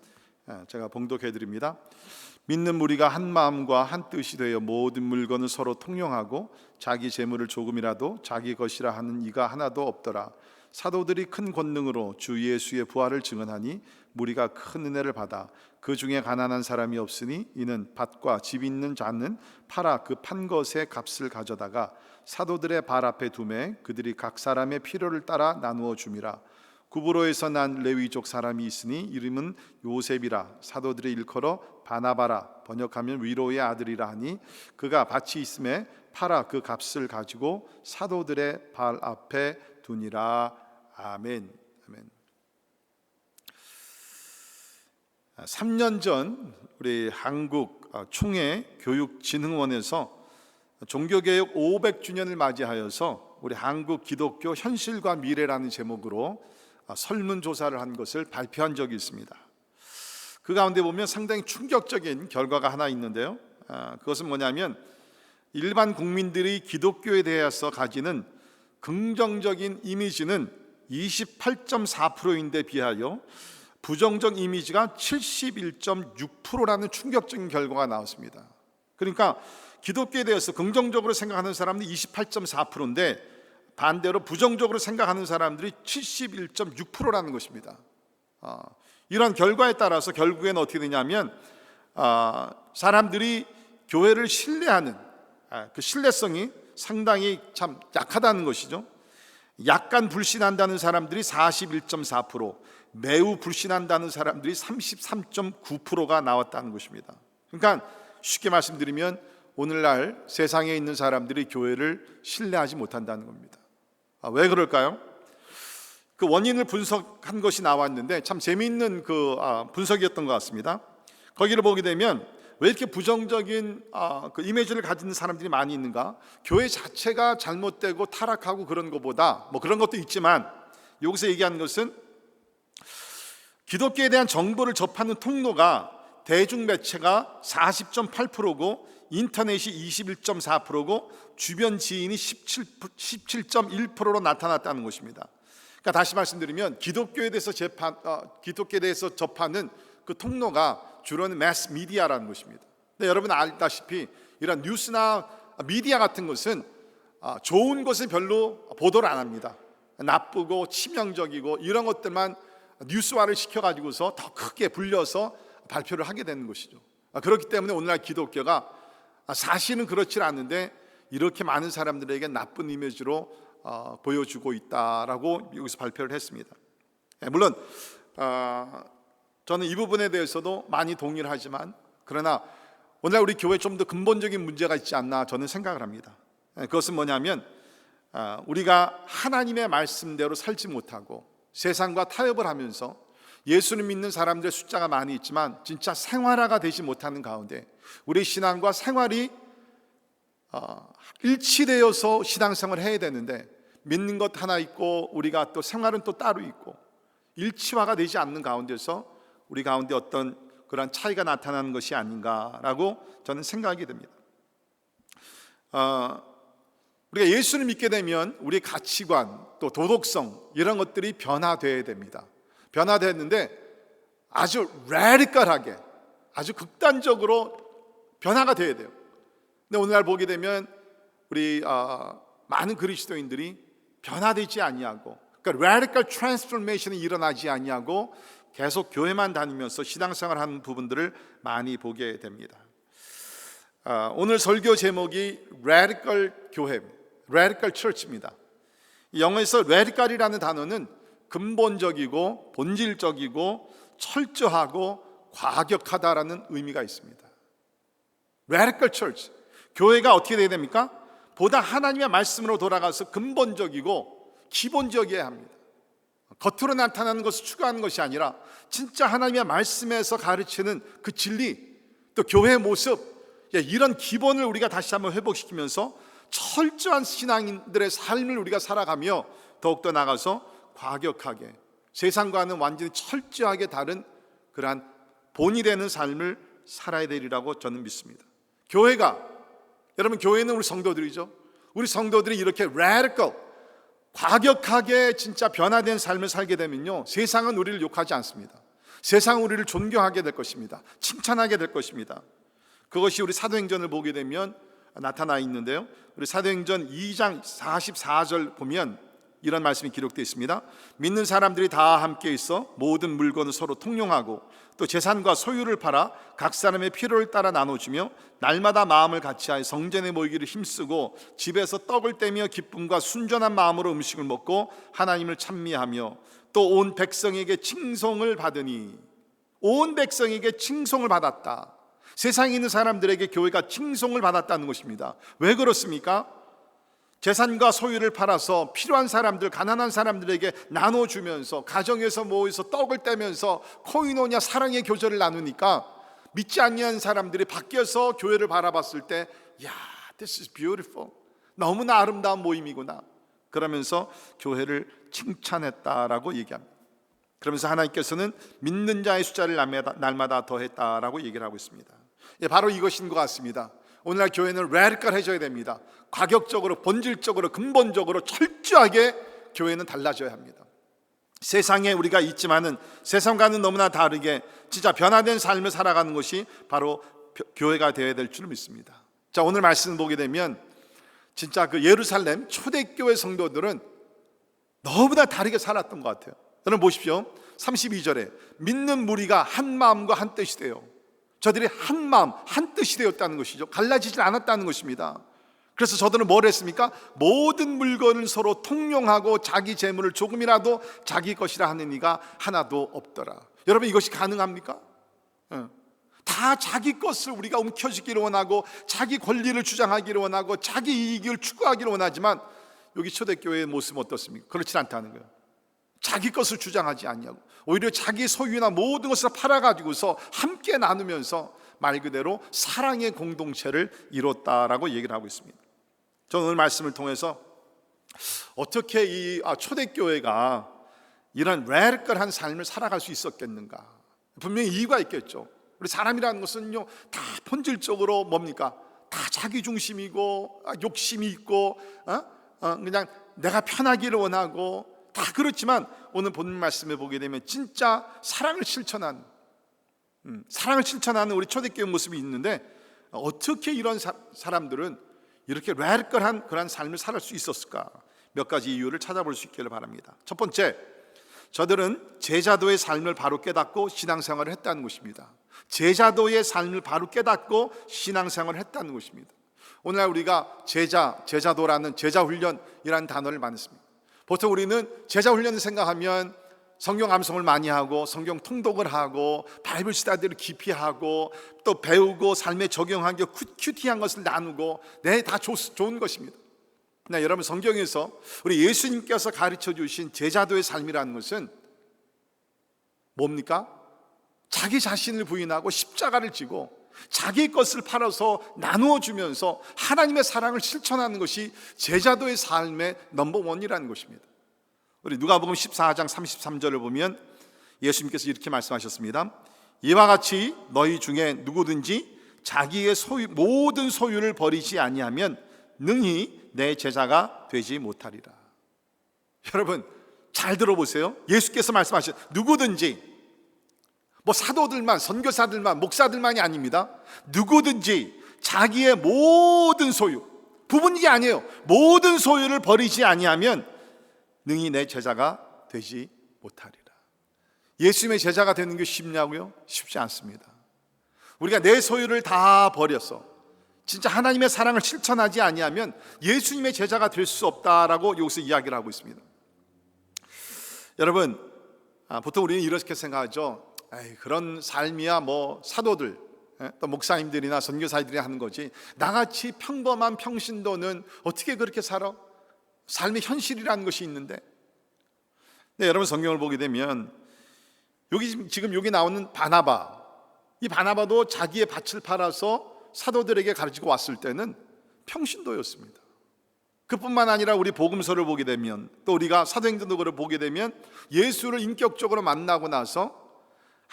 제가 봉독해 드립니다. 믿는 무리가 한 마음과 한 뜻이 되어 모든 물건을 서로 통용하고 자기 재물을 조금이라도 자기 것이라 하는 이가 하나도 없더라. 사도들이 큰 권능으로 주 예수의 부활을 증언하니 무리가 큰 은혜를 받아 그 중에 가난한 사람이 없으니 이는 밭과 집 있는 자는 팔아 그 판 것의 값을 가져다가 사도들의 발 앞에 두매 그들이 각 사람의 필요를 따라 나누어 줌이라. 구브로에서 난 레위족 사람이 있으니 이름은 요셉이라. 사도들의 일컬어 바나바라, 번역하면 위로의 아들이라 하니 그가 밭이 있음에 팔아 그 값을 가지고 사도들의 발 앞에 두니라. 아멘. 아멘. 3년 전 우리 한국 총회교육진흥원에서 종교개혁 500주년을 맞이하여서 우리 한국 기독교 현실과 미래라는 제목으로 설문조사를 한 것을 발표한 적이 있습니다. 그 가운데 보면 상당히 충격적인 결과가 하나 있는데요. 그것은 뭐냐면 일반 국민들이 기독교에 대해서 가지는 긍정적인 이미지는 28.4%인데 비하여 부정적 이미지가 71.6%라는 충격적인 결과가 나왔습니다. 그러니까 기독교에 대해서 긍정적으로 생각하는 사람들이 28.4%인데 반대로 부정적으로 생각하는 사람들이 71.6%라는 것입니다. 이런 결과에 따라서 결국에는 어떻게 되냐면 사람들이 교회를 신뢰하는 그 신뢰성이 상당히 참 약하다는 것이죠. 약간 불신한다는 사람들이 41.4%, 매우 불신한다는 사람들이 33.9%가 나왔다는 것입니다. 그러니까 쉽게 말씀드리면 오늘날 세상에 있는 사람들이 교회를 신뢰하지 못한다는 겁니다. 왜 그럴까요? 그 원인을 분석한 것이 나왔는데 참 재미있는 그 분석이었던 것 같습니다. 거기를 보게 되면 왜 이렇게 부정적인 그 이미지를 가지는 사람들이 많이 있는가? 교회 자체가 잘못되고 타락하고 그런 것보다 뭐 그런 것도 있지만 여기서 얘기하는 것은 기독교에 대한 정보를 접하는 통로가 대중매체가 40.8%고 인터넷이 21.4%고 주변 지인이 17.1%로 나타났다는 것입니다. 그러니까 다시 말씀드리면 기독교에 대해서 접하는 그 통로가 주로는 매스 미디어라는 것입니다. 근데 여러분 알다시피 이런 뉴스나 미디어 같은 것은 좋은 것은 별로 보도를 안 합니다. 나쁘고 치명적이고 이런 것들만 뉴스화를 시켜가지고서 더 크게 불려서 발표를 하게 되는 것이죠. 그렇기 때문에 오늘날 기독교가 사실은 그렇지 않은데 이렇게 많은 사람들에게 나쁜 이미지로 보여주고 있다라고 여기서 발표를 했습니다. 물론 저는 이 부분에 대해서도 많이 동의를 하지만, 그러나 오늘날 우리 교회에 좀 더 근본적인 문제가 있지 않나 저는 생각을 합니다. 그것은 뭐냐면 우리가 하나님의 말씀대로 살지 못하고 세상과 타협을 하면서 예수를 믿는 사람들의 숫자가 많이 있지만 진짜 생활화가 되지 못하는 가운데 우리 신앙과 생활이 일치되어서 신앙생활을 해야 되는데, 믿는 것 하나 있고 우리가 또 생활은 또 따로 있고 일치화가 되지 않는 가운데서 우리 가운데 어떤 그런 차이가 나타나는 것이 아닌가라고 저는 생각이 됩니다. 우리가 예수를 믿게 되면 우리의 가치관 또 도덕성 이런 것들이 변화되어야 됩니다. 변화됐는데 아주 라디컬하게, 아주 극단적으로 변화가 되어야 돼요. 근데 오늘날 보게 되면 우리 많은 그리스도인들이 변화되지 아니하고, 그러니까 radical transformation이 일어나지 아니하고 계속 교회만 다니면서 신앙생활하는 부분들을 많이 보게 됩니다. 오늘 설교 제목이 radical 교회, radical church입니다. 영어에서 radical이라는 단어는 근본적이고 본질적이고 철저하고 과격하다라는 의미가 있습니다. radical church, 교회가 어떻게 돼야 됩니까? 보다 하나님의 말씀으로 돌아가서 근본적이고 기본적이어야 합니다. 겉으로 나타나는 것을 추구하는 것이 아니라 진짜 하나님의 말씀에서 가르치는 그 진리, 또 교회의 모습, 이런 기본을 우리가 다시 한번 회복시키면서 철저한 신앙인들의 삶을 우리가 살아가며 더욱더 나가서 과격하게, 세상과는 완전히 철저하게 다른 그러한 본이 되는 삶을 살아야 되리라고 저는 믿습니다. 여러분 교회는 우리 성도들이죠. 우리 성도들이 이렇게 radical, 과격하게 진짜 변화된 삶을 살게 되면요, 세상은 우리를 욕하지 않습니다. 세상은 우리를 존경하게 될 것입니다. 칭찬하게 될 것입니다. 그것이 우리 사도행전을 보게 되면 나타나 있는데요, 우리 사도행전 2장 44절 보면 이런 말씀이 기록되어 있습니다. 믿는 사람들이 다 함께 있어 모든 물건을 서로 통용하고 또 재산과 소유를 팔아 각 사람의 필요를 따라 나눠주며 날마다 마음을 같이하여 성전에 모이기를 힘쓰고 집에서 떡을 떼며 기쁨과 순전한 마음으로 음식을 먹고 하나님을 찬미하며 또 온 백성에게 칭송을 받으니, 온 백성에게 칭송을 받았다. 세상에 있는 사람들에게 교회가 칭송을 받았다는 것입니다. 왜 그렇습니까? 재산과 소유를 팔아서 필요한 사람들, 가난한 사람들에게 나눠주면서 가정에서 모여서 떡을 떼면서 코이노냐, 사랑의 교제를 나누니까 믿지 않는 사람들이 밖에서 교회를 바라봤을 때, 야, this is beautiful, 너무나 아름다운 모임이구나, 그러면서 교회를 칭찬했다라고 얘기합니다. 그러면서 하나님께서는 믿는 자의 숫자를 날마다 더했다라고 얘기를 하고 있습니다. 바로 이것인 것 같습니다. 오늘날 교회는 radical해져야 됩니다. 과격적으로, 본질적으로, 근본적으로 철저하게 교회는 달라져야 합니다. 세상에 우리가 있지만은 세상과는 너무나 다르게 진짜 변화된 삶을 살아가는 것이 바로 교회가 되어야 될 줄 믿습니다. 자, 오늘 말씀을 보게 되면 진짜 그 예루살렘 초대교회 성도들은 너무나 다르게 살았던 것 같아요. 여러분 보십시오. 32절에 믿는 무리가 한 마음과 한 뜻이 되어, 저들이 한 마음 한 뜻이 되었다는 것이죠. 갈라지지 않았다는 것입니다. 그래서 저들은 뭘 했습니까? 모든 물건을 서로 통용하고 자기 재물을 조금이라도 자기 것이라 하는 이가 하나도 없더라. 여러분 이것이 가능합니까? 다 자기 것을 우리가 움켜쥐기를 원하고 자기 권리를 주장하기를 원하고 자기 이익을 추구하기를 원하지만 여기 초대교회의 모습은 어떻습니까? 그렇지 않다는 거예요. 자기 것을 주장하지 않냐고, 오히려 자기 소유나 모든 것을 팔아가지고서 함께 나누면서 말 그대로 사랑의 공동체를 이뤘다라고 얘기를 하고 있습니다. 저는 오늘 말씀을 통해서 어떻게 이 초대교회가 이런 radical한 삶을 살아갈 수 있었겠는가, 분명히 이유가 있겠죠. 우리 사람이라는 것은요, 다 본질적으로 뭡니까? 다 자기 중심이고 욕심이 있고 그냥 내가 편하기를 원하고 다 그렇지만 오늘 본문 말씀에 보게 되면 진짜 사랑을 실천하는 우리 초대교회 모습이 있는데, 어떻게 이런 사람들은 이렇게 radical한 그런 삶을 살 수 있었을까? 몇 가지 이유를 찾아볼 수 있기를 바랍니다. 첫 번째, 저들은 제자도의 삶을 바로 깨닫고 신앙생활을 했다는 것입니다. 제자도의 삶을 바로 깨닫고 신앙생활을 했다는 것입니다. 오늘날 우리가 제자도라는 제자훈련이라는 단어를 많이 씁니다. 보통 우리는 제자훈련을 생각하면 성경 암송을 많이 하고 성경 통독을 하고 바이블 스터디를 깊이 하고 또 배우고 삶에 적용하고 큐티한 것을 나누고 다 좋은 것입니다. 그러나 여러분, 성경에서 우리 예수님께서 가르쳐 주신 제자도의 삶이라는 것은 뭡니까? 자기 자신을 부인하고 십자가를 지고 자기 것을 팔아서 나누어 주면서 하나님의 사랑을 실천하는 것이 제자도의 삶의 넘버원이라는 것입니다. 우리 누가복음 14장 33절을 보면 예수님께서 이렇게 말씀하셨습니다. 이와 같이 너희 중에 누구든지 자기의 모든 소유를 버리지 아니하면 능히 내 제자가 되지 못하리라. 여러분 잘 들어보세요. 예수께서 말씀하신 누구든지, 뭐 사도들만, 선교사들만, 목사들만이 아닙니다. 누구든지 자기의 모든 소유, 부분이 아니에요. 모든 소유를 버리지 아니하면 능히 내 제자가 되지 못하리라. 예수님의 제자가 되는 게 쉽냐고요? 쉽지 않습니다. 우리가 내 소유를 다 버려서 진짜 하나님의 사랑을 실천하지 아니하면 예수님의 제자가 될 수 없다라고 여기서 이야기를 하고 있습니다. 여러분, 보통 우리는 이렇게 생각하죠. 그런 삶이야 뭐 사도들, 또 목사님들이나 선교사들이 하는 거지, 나같이 평범한 평신도는 어떻게 그렇게 살아? 삶의 현실이라는 것이 있는데. 네, 여러분 성경을 보게 되면 지금 여기 나오는 바나바, 이 바나바도 자기의 밭을 팔아서 사도들에게 가르치고 왔을 때는 평신도였습니다. 그뿐만 아니라 우리 복음서를 보게 되면, 또 우리가 사도행전도를 보게 되면 예수를 인격적으로 만나고 나서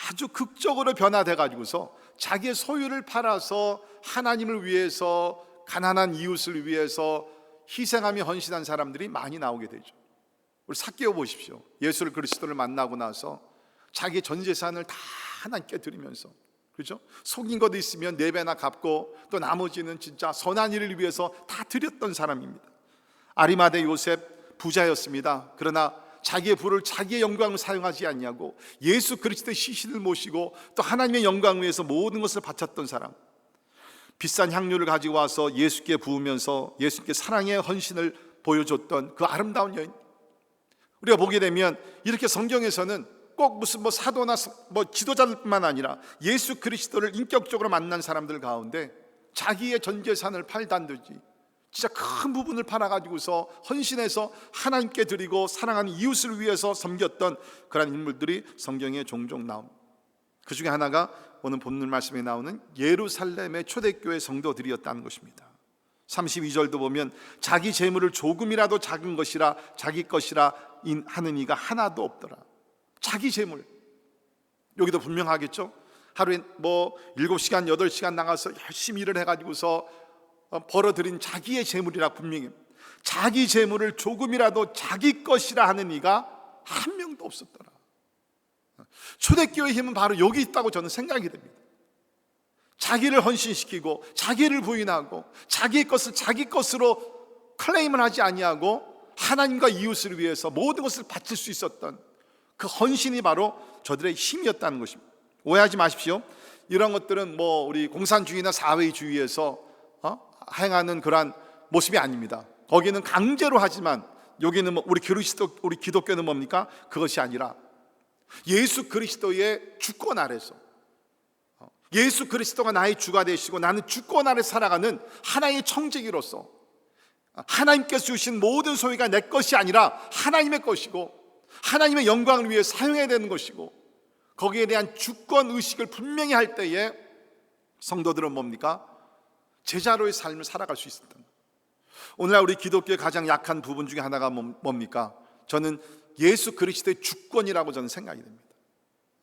아주 극적으로 변화돼 가지고서 자기의 소유를 팔아서 하나님을 위해서, 가난한 이웃을 위해서 희생하며 헌신한 사람들이 많이 나오게 되죠. 우리 삭개오 보십시오. 예수를 그리스도를 만나고 나서 자기 전 재산을 다 하나님께 드리면서, 그렇죠? 속인 것도 있으면 4배나 갚고 또 나머지는 진짜 선한 일을 위해서 다 드렸던 사람입니다. 아리마대 요셉 부자였습니다. 그러나 자기의 부를, 자기의 영광을 사용하지 않냐고 예수 그리스도의 시신을 모시고 또 하나님의 영광을 위해서 모든 것을 바쳤던 사람, 비싼 향료를 가지고 와서 예수께 부으면서 예수께 사랑의 헌신을 보여줬던 그 아름다운 여인. 우리가 보게 되면 이렇게 성경에서는 꼭 무슨 뭐 사도나 뭐 지도자들뿐만 아니라 예수 그리스도를 인격적으로 만난 사람들 가운데 자기의 전 재산을 팔단듯이 진짜 큰 부분을 팔아가지고서 헌신해서 하나님께 드리고 사랑하는 이웃을 위해서 섬겼던 그런 인물들이 성경에 종종 나옵니다. 그 중에 하나가 오늘 본문 말씀에 나오는 예루살렘의 초대교회 성도들이었다는 것입니다. 32절도 보면 자기 재물을 조금이라도 작은 것이라 자기 것이라 하는 이가 하나도 없더라. 자기 재물, 여기도 분명하겠죠. 하루에 뭐 7시간 8시간 나가서 열심히 일을 해가지고서 벌어들인 자기의 재물이라 분명히, 자기 재물을 조금이라도 자기 것이라 하는 이가 한 명도 없었더라. 초대교회의 힘은 바로 여기 있다고 저는 생각이 됩니다. 자기를 헌신시키고 자기를 부인하고 자기의 것을 자기 것으로 클레임을 하지 아니하고 하나님과 이웃을 위해서 모든 것을 바칠 수 있었던 그 헌신이 바로 저들의 힘이었다는 것입니다. 오해하지 마십시오. 이런 것들은 뭐 우리 공산주의나 사회주의에서 행하는 그러한 모습이 아닙니다. 거기는 강제로 하지만 여기는 뭐 우리 기독교는 뭡니까? 그것이 아니라 예수 그리스도의 주권 아래서, 예수 그리스도가 나의 주가 되시고 나는 주권 아래 살아가는 하나의 청지기로서 하나님께서 주신 모든 소유가 내 것이 아니라 하나님의 것이고 하나님의 영광을 위해 사용해야 되는 것이고, 거기에 대한 주권 의식을 분명히 할 때에 성도들은 뭡니까? 제자로의 삶을 살아갈 수 있었던 거예요. 오늘날 우리 기독교의 가장 약한 부분 중에 하나가 뭡니까? 저는 예수 그리스도의 주권이라고 저는 생각이 됩니다.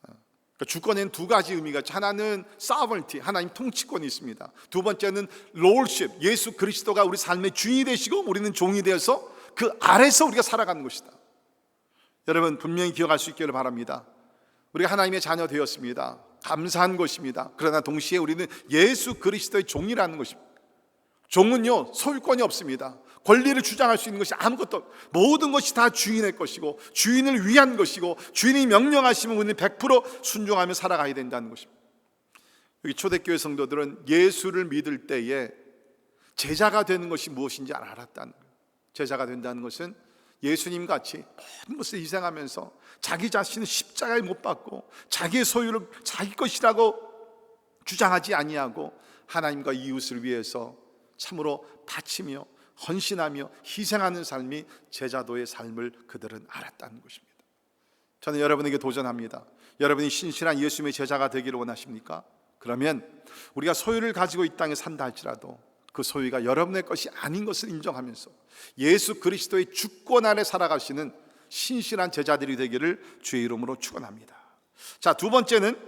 그러니까 주권에는 두 가지 의미가 있죠. 하나는 sovereignty, 하나님 통치권이 있습니다. 두 번째는 lordship, 예수 그리스도가 우리 삶의 주인이 되시고 우리는 종이 되어서 그 아래서 우리가 살아가는 것이다. 여러분 분명히 기억할 수 있기를 바랍니다. 우리가 하나님의 자녀 되었습니다. 감사한 것입니다. 그러나 동시에 우리는 예수 그리스도의 종이라는 것입니다. 종은요 소유권이 없습니다. 권리를 주장할 수 있는 것이 아무것도 없고 모든 것이 다 주인의 것이고 주인을 위한 것이고 주인이 명령하시면 우리는 100% 순종하며 살아가야 된다는 것입니다. 여기 초대교회 성도들은 예수를 믿을 때에 제자가 되는 것이 무엇인지 알았다는 거예요. 제자가 된다는 것은 예수님 같이 모든 것을 희생하면서 자기 자신을 십자가에 못 박고 자기의 소유를 자기 것이라고 주장하지 아니하고 하나님과 이웃을 위해서 참으로 바치며 헌신하며 희생하는 삶이 제자도의 삶을 그들은 알았다는 것입니다. 저는 여러분에게 도전합니다. 여러분이 신실한 예수님의 제자가 되기를 원하십니까? 그러면 우리가 소유를 가지고 이 땅에 산다 할지라도 그 소유가 여러분의 것이 아닌 것을 인정하면서 예수 그리스도의 주권 아래 살아가시는 신실한 제자들이 되기를 주의 이름으로 축원합니다. 자, 두 번째는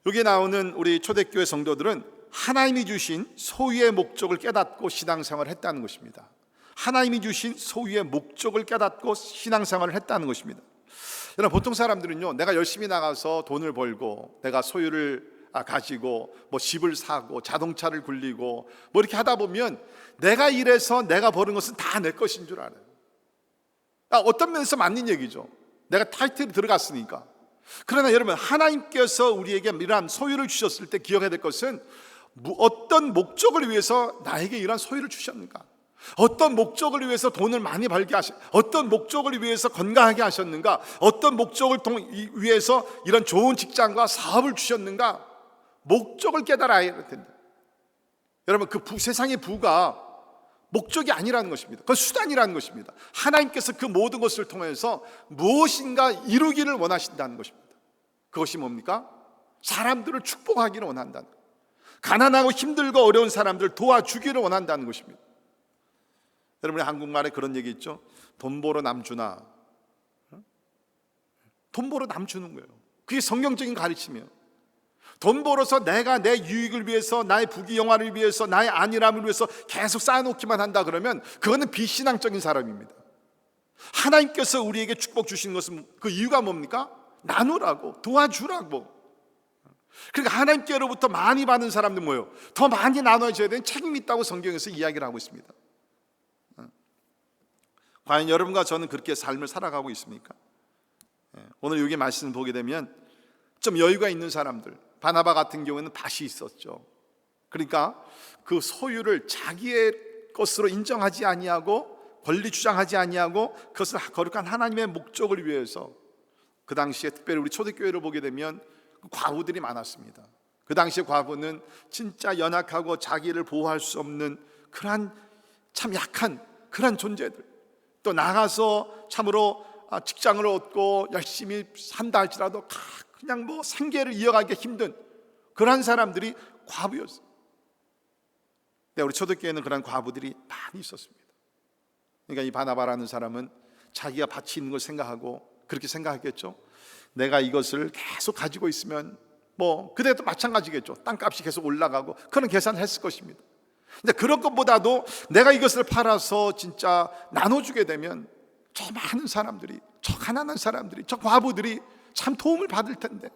여기 나오는 우리 초대교회 성도들은 하나님이 주신 소유의 목적을 깨닫고 신앙생활을 했다는 것입니다. 하나님이 주신 소유의 목적을 깨닫고 신앙생활을 했다는 것입니다. 여러분, 보통 사람들은요, 내가 열심히 나가서 돈을 벌고 내가 소유를 가지고 뭐 집을 사고 자동차를 굴리고 뭐 이렇게 하다 보면 내가 일해서 내가 버는 것은 다 내 것인 줄 알아요. 어떤 면에서 맞는 얘기죠. 내가 타이틀이 들어갔으니까. 그러나 여러분, 하나님께서 우리에게 이러한 소유를 주셨을 때 기억해야 될 것은 어떤 목적을 위해서 나에게 이러한 소유를 주셨는가, 어떤 목적을 위해서 돈을 많이 벌게 어떤 목적을 위해서 건강하게 하셨는가, 어떤 목적을 위해서 이런 좋은 직장과 사업을 주셨는가, 목적을 깨달아야 할 텐데, 여러분, 그 세상의 부가 목적이 아니라는 것입니다. 그건 수단이라는 것입니다. 하나님께서 그 모든 것을 통해서 무엇인가 이루기를 원하신다는 것입니다. 그것이 뭡니까? 사람들을 축복하기를 원한다는 것, 가난하고 힘들고 어려운 사람들을 도와주기를 원한다는 것입니다. 여러분의 한국말에 그런 얘기 있죠. 돈 벌어 남 주나. 돈 벌어 남 주는 거예요. 그게 성경적인 가르침이에요. 돈 벌어서 내가 내 유익을 위해서, 나의 부귀영화를 위해서, 나의 안일함을 위해서 계속 쌓아놓기만 한다 그러면 그거는 비신앙적인 사람입니다. 하나님께서 우리에게 축복 주시는 것은 그 이유가 뭡니까? 나누라고, 도와주라고. 그러니까 하나님께로부터 많이 받는 사람들 뭐예요? 더 많이 나눠줘야 되는 책임이 있다고 성경에서 이야기를 하고 있습니다. 과연 여러분과 저는 그렇게 삶을 살아가고 있습니까? 오늘 여기 말씀을 보게 되면 좀 여유가 있는 사람들, 바나바 같은 경우에는 밭이 있었죠. 그러니까 그 소유를 자기의 것으로 인정하지 아니하고 권리 주장하지 아니하고 그것을 거룩한 하나님의 목적을 위해서, 그 당시에 특별히 우리 초대교회를 보게 되면 과부들이 많았습니다. 그 당시에 과부는 진짜 연약하고 자기를 보호할 수 없는 그러한 참 약한 그러한 존재들, 또 나가서 참으로 직장을 얻고 열심히 산다 할지라도 그냥 뭐 생계를 이어가기 힘든 그런 사람들이 과부였어요. 근데 우리 초대교회는 그런 과부들이 많이 있었습니다. 그러니까 이 바나바라는 사람은 자기가 밭이 있는 걸 생각하고 그렇게 생각했겠죠. 내가 이것을 계속 가지고 있으면 뭐 그때도 마찬가지겠죠. 땅값이 계속 올라가고 그런 계산을 했을 것입니다. 근데 그런 것보다도 내가 이것을 팔아서 진짜 나눠주게 되면 저 많은 사람들이, 저 가난한 사람들이, 저 과부들이 참 도움을 받을 텐데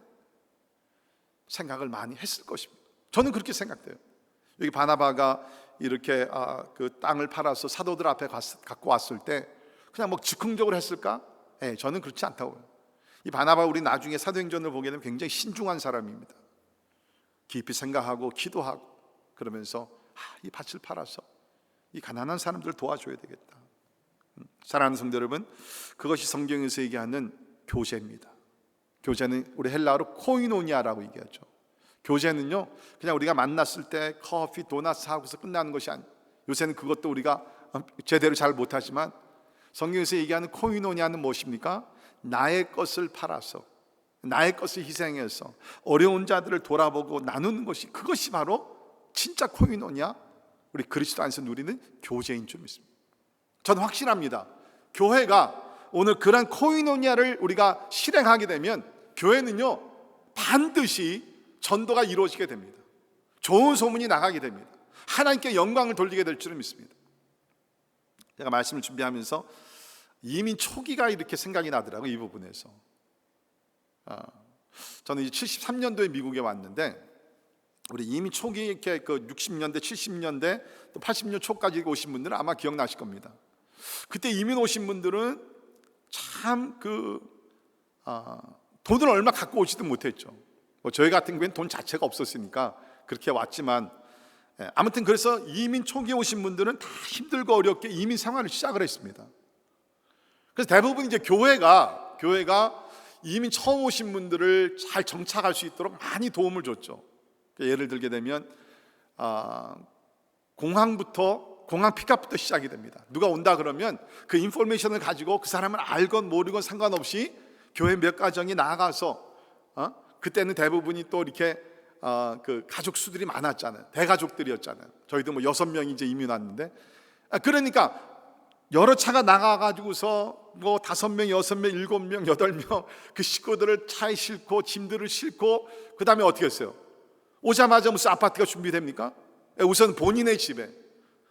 생각을 많이 했을 것입니다. 저는 그렇게 생각돼요. 여기 바나바가 이렇게 그 땅을 팔아서 사도들 앞에 갖고 왔을 때 그냥 뭐 즉흥적으로 했을까? 저는 그렇지 않다고 해요. 이 바나바, 우리 나중에 사도행전을 보게 되면 굉장히 신중한 사람입니다. 깊이 생각하고 기도하고 그러면서 이 밭을 팔아서 이 가난한 사람들을 도와줘야 되겠다. 사랑하는 성도 여러분, 그것이 성경에서 얘기하는 교제입니다. 교제는 우리 헬라어로 코이노니아라고 얘기하죠. 교제는요, 그냥 우리가 만났을 때 커피, 도넛 사고서 끝나는 것이 아니에요. 요새는 그것도 우리가 제대로 잘 못하지만 성경에서 얘기하는 코이노니아는 무엇입니까? 나의 것을 팔아서, 나의 것을 희생해서 어려운 자들을 돌아보고 나누는 것이, 그것이 바로 진짜 코이노니아, 우리 그리스도 안에서 누리는 교제인 줄 믿습니다. 저는 확신합니다. 교회가 오늘 그런 코이노니아를 우리가 실행하게 되면 교회는요 반드시 전도가 이루어지게 됩니다. 좋은 소문이 나가게 됩니다. 하나님께 영광을 돌리게 될 줄을 믿습니다. 제가 말씀을 준비하면서 이민 초기가 이렇게 생각이 나더라고요. 이 부분에서 저는 이제 73년도에 미국에 왔는데, 우리 이민 초기 이렇게 그 60년대, 70년대 또 80년 초까지 오신 분들은 아마 기억나실 겁니다. 그때 이민 오신 분들은 참 돈을 얼마 갖고 오지도 못했죠. 뭐 저희 같은 경우에는 돈 자체가 없었으니까 그렇게 왔지만, 아무튼 그래서 이민 초기에 오신 분들은 다 힘들고 어렵게 이민 생활을 시작을 했습니다. 그래서 대부분 이제 교회가 이민 처음 오신 분들을 잘 정착할 수 있도록 많이 도움을 줬죠. 예를 들게 되면 공항 픽업부터 시작이 됩니다. 누가 온다 그러면 그 인포메이션을 가지고 그 사람을 알건 모르건 상관없이 교회 몇 가정이 나가서 그때는 대부분이 또 이렇게 그 가족 수들이 많았잖아요. 대가족들이었잖아요. 저희도 뭐 6명이 이제 이민 왔는데, 그러니까 여러 차가 나가가지고서 뭐 5명, 6명, 7명, 8명 그 식구들을 차에 싣고 짐들을 싣고 그 다음에 어떻게 했어요? 오자마자 무슨 아파트가 준비됩니까? 우선 본인의 집에,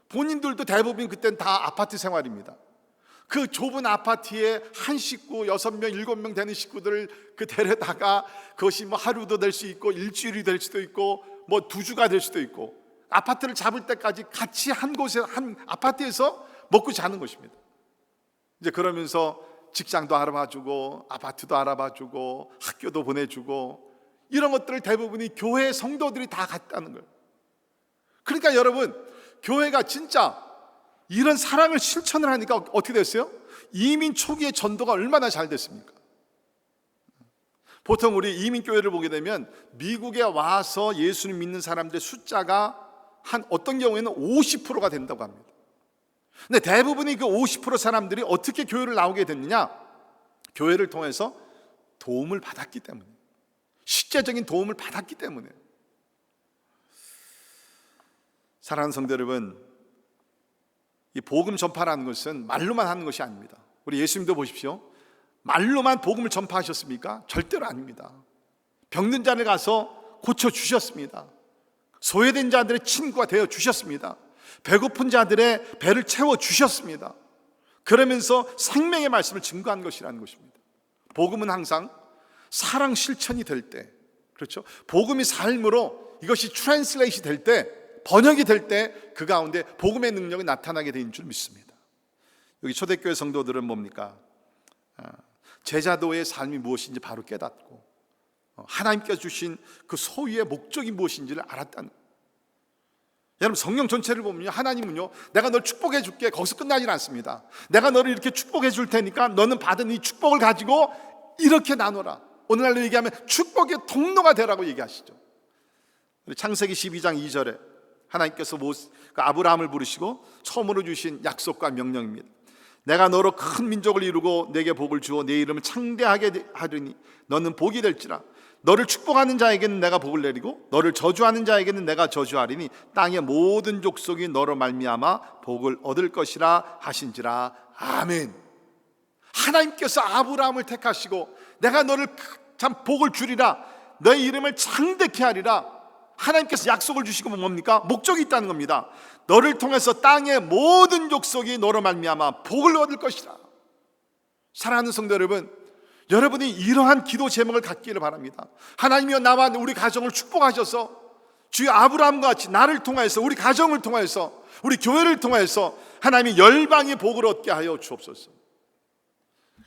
본인들도 대부분 그때는 다 아파트 생활입니다. 그 좁은 아파트에 한 식구 6명, 7명 되는 식구들을 그 데려다가 그것이 뭐 하루도 될 수 있고 일주일이 될 수도 있고 뭐 2주가 될 수도 있고 아파트를 잡을 때까지 같이 한 곳에 한 아파트에서 먹고 자는 것입니다. 이제 그러면서 직장도 알아봐주고 아파트도 알아봐주고 학교도 보내주고 이런 것들을 대부분이 교회 성도들이 다 갔다는 거예요. 그러니까 여러분, 교회가 진짜 이런 사랑을 실천을 하니까 어떻게 됐어요? 이민 초기의 전도가 얼마나 잘 됐습니까? 보통 우리 이민교회를 보게 되면 미국에 와서 예수를 믿는 사람들의 숫자가 한 어떤 경우에는 50%가 된다고 합니다. 근데 대부분이 그 50% 사람들이 어떻게 교회를 나오게 됐느냐? 교회를 통해서 도움을 받았기 때문에, 실제적인 도움을 받았기 때문에. 사랑하는 성도 여러분, 이 복음 전파라는 것은 말로만 하는 것이 아닙니다. 우리 예수님도 보십시오. 말로만 복음을 전파하셨습니까? 절대로 아닙니다. 병든 자를 가서 고쳐주셨습니다. 소외된 자들의 친구가 되어 주셨습니다. 배고픈 자들의 배를 채워주셨습니다. 그러면서 생명의 말씀을 증거한 것이라는 것입니다. 복음은 항상 사랑 실천이 될 때, 그렇죠? 복음이 삶으로 이것이 트랜슬레이트 될 때, 번역이 될 때 그 가운데 복음의 능력이 나타나게 되는 줄 믿습니다. 여기 초대교회 성도들은 뭡니까? 제자도의 삶이 무엇인지 바로 깨닫고 하나님께서 주신 그 소유의 목적이 무엇인지를 알았다는 거예요. 여러분, 성경 전체를 보면요, 하나님은요, 내가 널 축복해 줄게, 거기서 끝나질 않습니다. 내가 너를 이렇게 축복해 줄 테니까 너는 받은 이 축복을 가지고 이렇게 나눠라. 오늘날로 얘기하면 축복의 통로가 되라고 얘기하시죠. 우리 창세기 12장 2절에 하나님께서 아브라함을 부르시고 처음으로 주신 약속과 명령입니다. 내가 너로 큰 민족을 이루고 내게 복을 주어 내 이름을 창대하게 하리니 너는 복이 될지라. 너를 축복하는 자에게는 내가 복을 내리고 너를 저주하는 자에게는 내가 저주하리니 땅의 모든 족속이 너로 말미암아 복을 얻을 것이라 하신지라. 아멘. 하나님께서 아브라함을 택하시고 내가 너를 참 복을 주리라, 너의 이름을 창대케 하리라. 하나님께서 약속을 주시고 뭡니까? 목적이 있다는 겁니다. 너를 통해서 땅의 모든 족속이 너로 말미암아 복을 얻을 것이라. 사랑하는 성도 여러분, 여러분이 이러한 기도 제목을 갖기를 바랍니다. 하나님이여, 나와 우리 가정을 축복하셔서 주의 아브라함과 같이 나를 통해서, 우리 가정을 통해서, 우리 교회를 통해서 하나님이 열방의 복을 얻게 하여 주옵소서.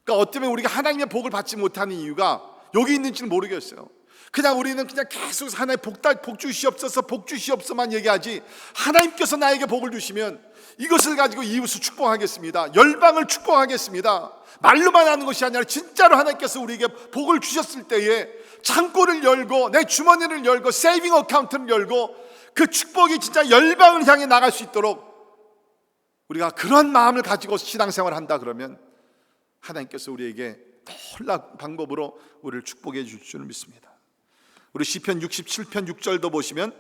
그러니까 어쩌면 우리가 하나님의 복을 받지 못하는 이유가 여기 있는지는 모르겠어요. 그냥 우리는 그냥 계속 하나님 복 주시옵소서, 복 주시옵소서만 얘기하지, 하나님께서 나에게 복을 주시면 이것을 가지고 이웃을 축복하겠습니다, 열방을 축복하겠습니다, 말로만 하는 것이 아니라 진짜로 하나님께서 우리에게 복을 주셨을 때에 창고를 열고 내 주머니를 열고 세이빙 어카운트를 열고 그 축복이 진짜 열방을 향해 나갈 수 있도록 우리가 그런 마음을 가지고 신앙생활을 한다 그러면 하나님께서 우리에게 놀라운 방법으로 우리를 축복해 줄 줄 믿습니다. 우리 시편 67편 6절도 보시면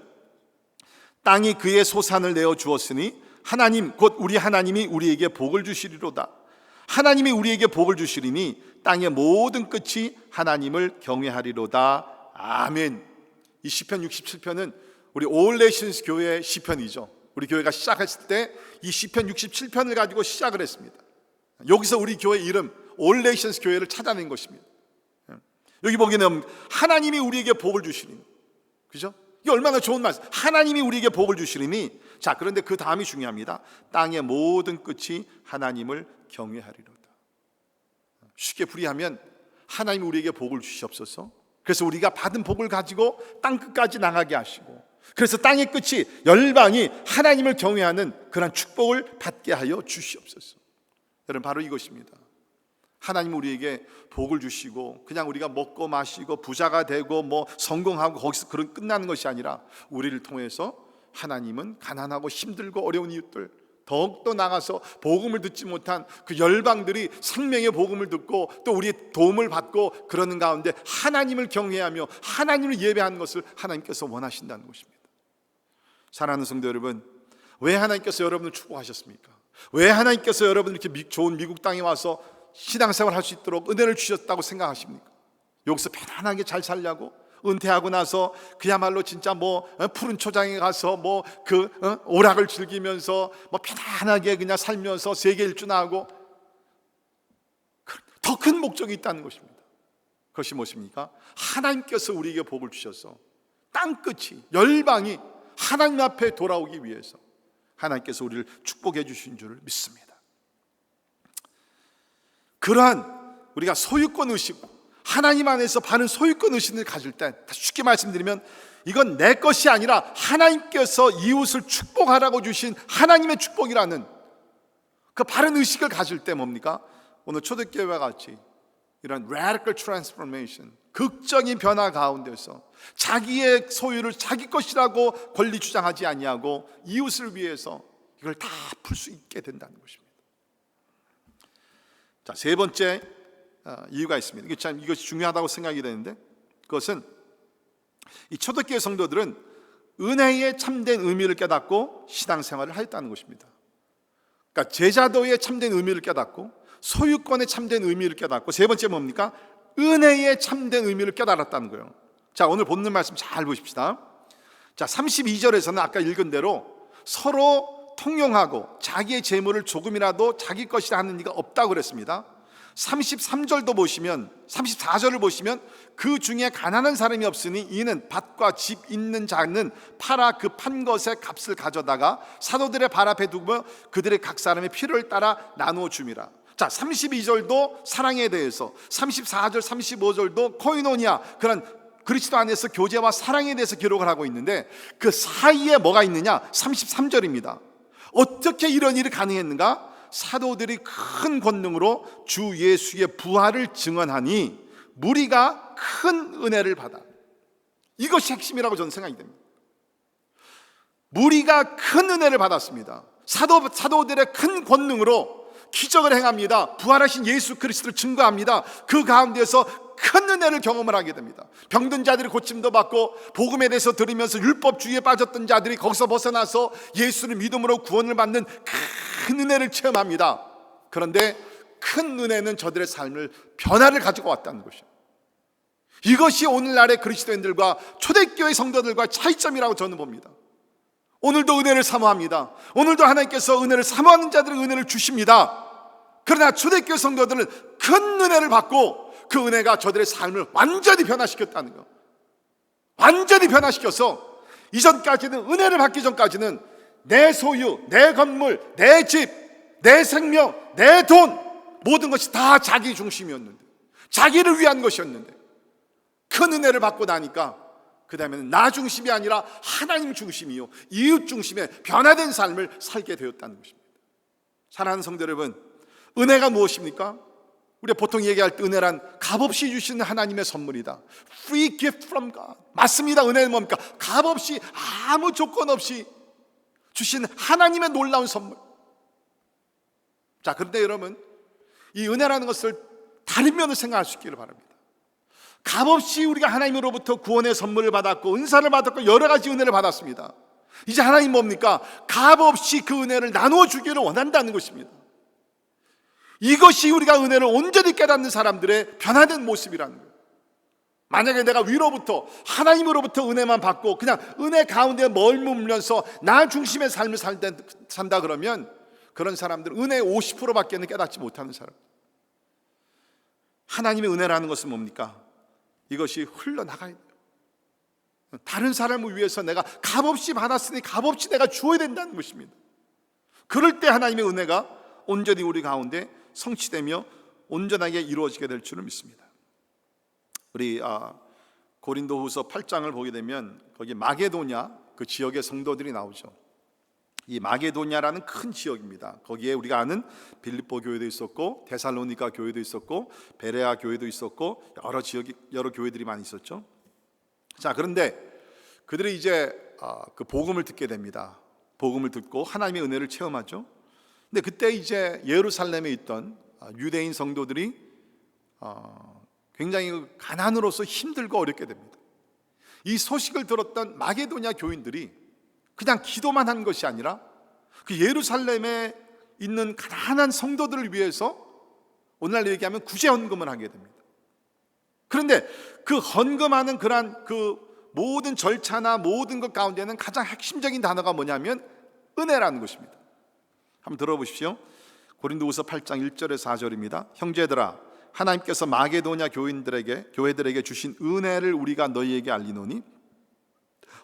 땅이 그의 소산을 내어 주었으니 하나님 곧 우리 하나님이 우리에게 복을 주시리로다. 하나님이 우리에게 복을 주시리니 땅의 모든 끝이 하나님을 경외하리로다. 아멘. 이 시편 67편은 우리 올 네이션스 교회의 시편이죠. 우리 교회가 시작했을 때 이 시편 67편을 가지고 시작을 했습니다. 여기서 우리 교회 이름 올 네이션스 교회를 찾아낸 것입니다. 여기 보게 되면 하나님이 우리에게 복을 주시리니, 그죠? 이게 얼마나 좋은 말씀. 하나님이 우리에게 복을 주시리니. 자, 그런데 그 다음이 중요합니다. 땅의 모든 끝이 하나님을 경외하리로다. 쉽게 풀이하면 하나님이 우리에게 복을 주시옵소서. 그래서 우리가 받은 복을 가지고 땅 끝까지 나가게 하시고 그래서 땅의 끝이 열방이 하나님을 경외하는 그런 축복을 받게 하여 주시옵소서. 여러분, 바로 이것입니다. 하나님 우리에게 복을 주시고 그냥 우리가 먹고 마시고 부자가 되고 뭐 성공하고 거기서 그런 끝나는 것이 아니라 우리를 통해서 하나님은 가난하고 힘들고 어려운 이웃들, 더욱더 나가서 복음을 듣지 못한 그 열방들이 생명의 복음을 듣고 또 우리의 도움을 받고 그러는 가운데 하나님을 경외하며 하나님을 예배하는 것을 하나님께서 원하신다는 것입니다. 사랑하는 성도 여러분, 왜 하나님께서 여러분을 축복하셨습니까? 왜 하나님께서 여러분을 이렇게 좋은 미국 땅에 와서 신앙생활 할 수 있도록 은혜를 주셨다고 생각하십니까? 여기서 편안하게 잘 살려고, 은퇴하고 나서 그야말로 진짜 뭐 푸른 초장에 가서 뭐 그 오락을 즐기면서 뭐 편안하게 그냥 살면서 세계 일주하고, 더 큰 목적이 있다는 것입니다. 그것이 무엇입니까? 하나님께서 우리에게 복을 주셔서 땅끝이 열방이 하나님 앞에 돌아오기 위해서 하나님께서 우리를 축복해 주신 줄을 믿습니다. 그러한 우리가 소유권 의식, 하나님 안에서 바른 소유권 의식을 가질 때, 쉽게 말씀드리면 이건 내 것이 아니라 하나님께서 이웃을 축복하라고 주신 하나님의 축복이라는 그 바른 의식을 가질 때 뭡니까? 오늘 초대교회와 같이 이런 radical transformation, 극적인 변화 가운데서 자기의 소유를 자기 것이라고 권리 주장하지 아니하고 이웃을 위해서 이걸 다 풀 수 있게 된다는 것입니다. 자, 세 번째 이유가 있습니다. 이것이 중요하다고 생각이 되는데, 그것은 이 초대교회 성도들은 은혜의 참된 의미를 깨닫고 신앙생활을 하였다는 것입니다. 그러니까 제자도의 참된 의미를 깨닫고 소유권의 참된 의미를 깨닫고, 세 번째 뭡니까? 은혜의 참된 의미를 깨달았다는 거예요. 자, 오늘 본문 말씀 잘 보십시다. 자, 32절에서는 아까 읽은 대로 서로 통용하고 자기의 재물을 조금이라도 자기 것이라 하는 이가 없다고 그랬습니다. 33절도 보시면, 34절을 보시면 그 중에 가난한 사람이 없으니 이는 밭과 집 있는 자는 팔아 그 판 것의 값을 가져다가 사도들의 발 앞에 두고 그들의 각 사람의 필요를 따라 나누어 줌이라. 자, 32절도 사랑에 대해서, 34절, 35절도 코이노니아, 그런 그리스도 안에서 교제와 사랑에 대해서 기록을 하고 있는데, 그 사이에 뭐가 있느냐? 33절입니다. 어떻게 이런 일이 가능했는가? 사도들이 큰 권능으로 주 예수의 부활을 증언하니 무리가 큰 은혜를 받아. 이것이 핵심이라고 저는 생각이 됩니다. 무리가 큰 은혜를 받았습니다. 사도들의 큰 권능으로 기적을 행합니다. 부활하신 예수 그리스도를 증거합니다. 그 가운데서 큰 은혜를 경험을 하게 됩니다. 병든 자들이 고침도 받고, 복음에 대해서 들으면서 율법주의에 빠졌던 자들이 거기서 벗어나서 예수를 믿음으로 구원을 받는 큰 은혜를 체험합니다. 그런데 큰 은혜는 저들의 삶을 변화를 가지고 왔다는 것이에요. 이것이 오늘날의 그리스도인들과 초대교회 성도들과 차이점이라고 저는 봅니다. 오늘도 은혜를 사모합니다. 오늘도 하나님께서 은혜를 사모하는 자들에게 은혜를 주십니다. 그러나 초대교회 성도들은 큰 은혜를 받고 그 은혜가 저들의 삶을 완전히 변화시켰다는 거. 완전히 변화시켜서 이전까지는, 은혜를 받기 전까지는 내 소유, 내 건물, 내 집, 내 생명, 내 돈, 모든 것이 다 자기 중심이었는데, 자기를 위한 것이었는데, 큰 은혜를 받고 나니까 그 다음에는 나 중심이 아니라 하나님 중심이요 이웃 중심의 변화된 삶을 살게 되었다는 것입니다. 사랑하는 성도 여러분, 은혜가 무엇입니까? 우리가 보통 얘기할 때 은혜란 값없이 주시는 하나님의 선물이다. Free gift from God. 맞습니다. 은혜는 뭡니까? 값없이, 아무 조건 없이 주신 하나님의 놀라운 선물. 자, 그런데 여러분, 이 은혜라는 것을 다른 면을 생각할 수 있기를 바랍니다. 값없이 우리가 하나님으로부터 구원의 선물을 받았고 은사를 받았고 여러 가지 은혜를 받았습니다. 이제 하나님 뭡니까? 값없이 그 은혜를 나누어 주기를 원한다는 것입니다. 이것이 우리가 은혜를 온전히 깨닫는 사람들의 변화된 모습이라는 거예요. 만약에 내가 위로부터, 하나님으로부터 은혜만 받고 그냥 은혜 가운데 머물면서 나 중심의 삶을 산다 그러면 그런 사람들은 은혜의 50%밖에는 깨닫지 못하는 사람. 하나님의 은혜라는 것은 뭡니까? 이것이 흘러나가야 돼요. 다른 사람을 위해서 내가 값없이 받았으니 값없이 내가 주어야 된다는 것입니다. 그럴 때 하나님의 은혜가 온전히 우리 가운데 성취되며 온전하게 이루어지게 될 줄을 믿습니다. 우리 고린도후서 8장을 보게 되면 거기 마게도냐, 그 지역의 성도들이 나오죠. 이 마게도냐라는 큰 지역입니다. 거기에 우리가 아는 빌립보 교회도 있었고 데살로니가 교회도 있었고 베레아 교회도 있었고 여러 교회들이 많이 있었죠. 자, 그런데 그들이 이제 그 복음을 듣게 됩니다. 복음을 듣고 하나님의 은혜를 체험하죠. 근데 그때 이제 예루살렘에 있던 유대인 성도들이 굉장히 가난으로서 힘들고 어렵게 됩니다. 이 소식을 들었던 마게도냐 교인들이 그냥 기도만 한 것이 아니라 그 예루살렘에 있는 가난한 성도들을 위해서 오늘날 얘기하면 구제 헌금을 하게 됩니다. 그런데 그 헌금하는 그러한 그 모든 절차나 모든 것 가운데는 가장 핵심적인 단어가 뭐냐면 은혜라는 것입니다. 한번 들어보십시오. 고린도후서 8장 1절에서 4절입니다. 형제들아, 하나님께서 마게도냐 교회들에게 주신 은혜를 우리가 너희에게 알리노니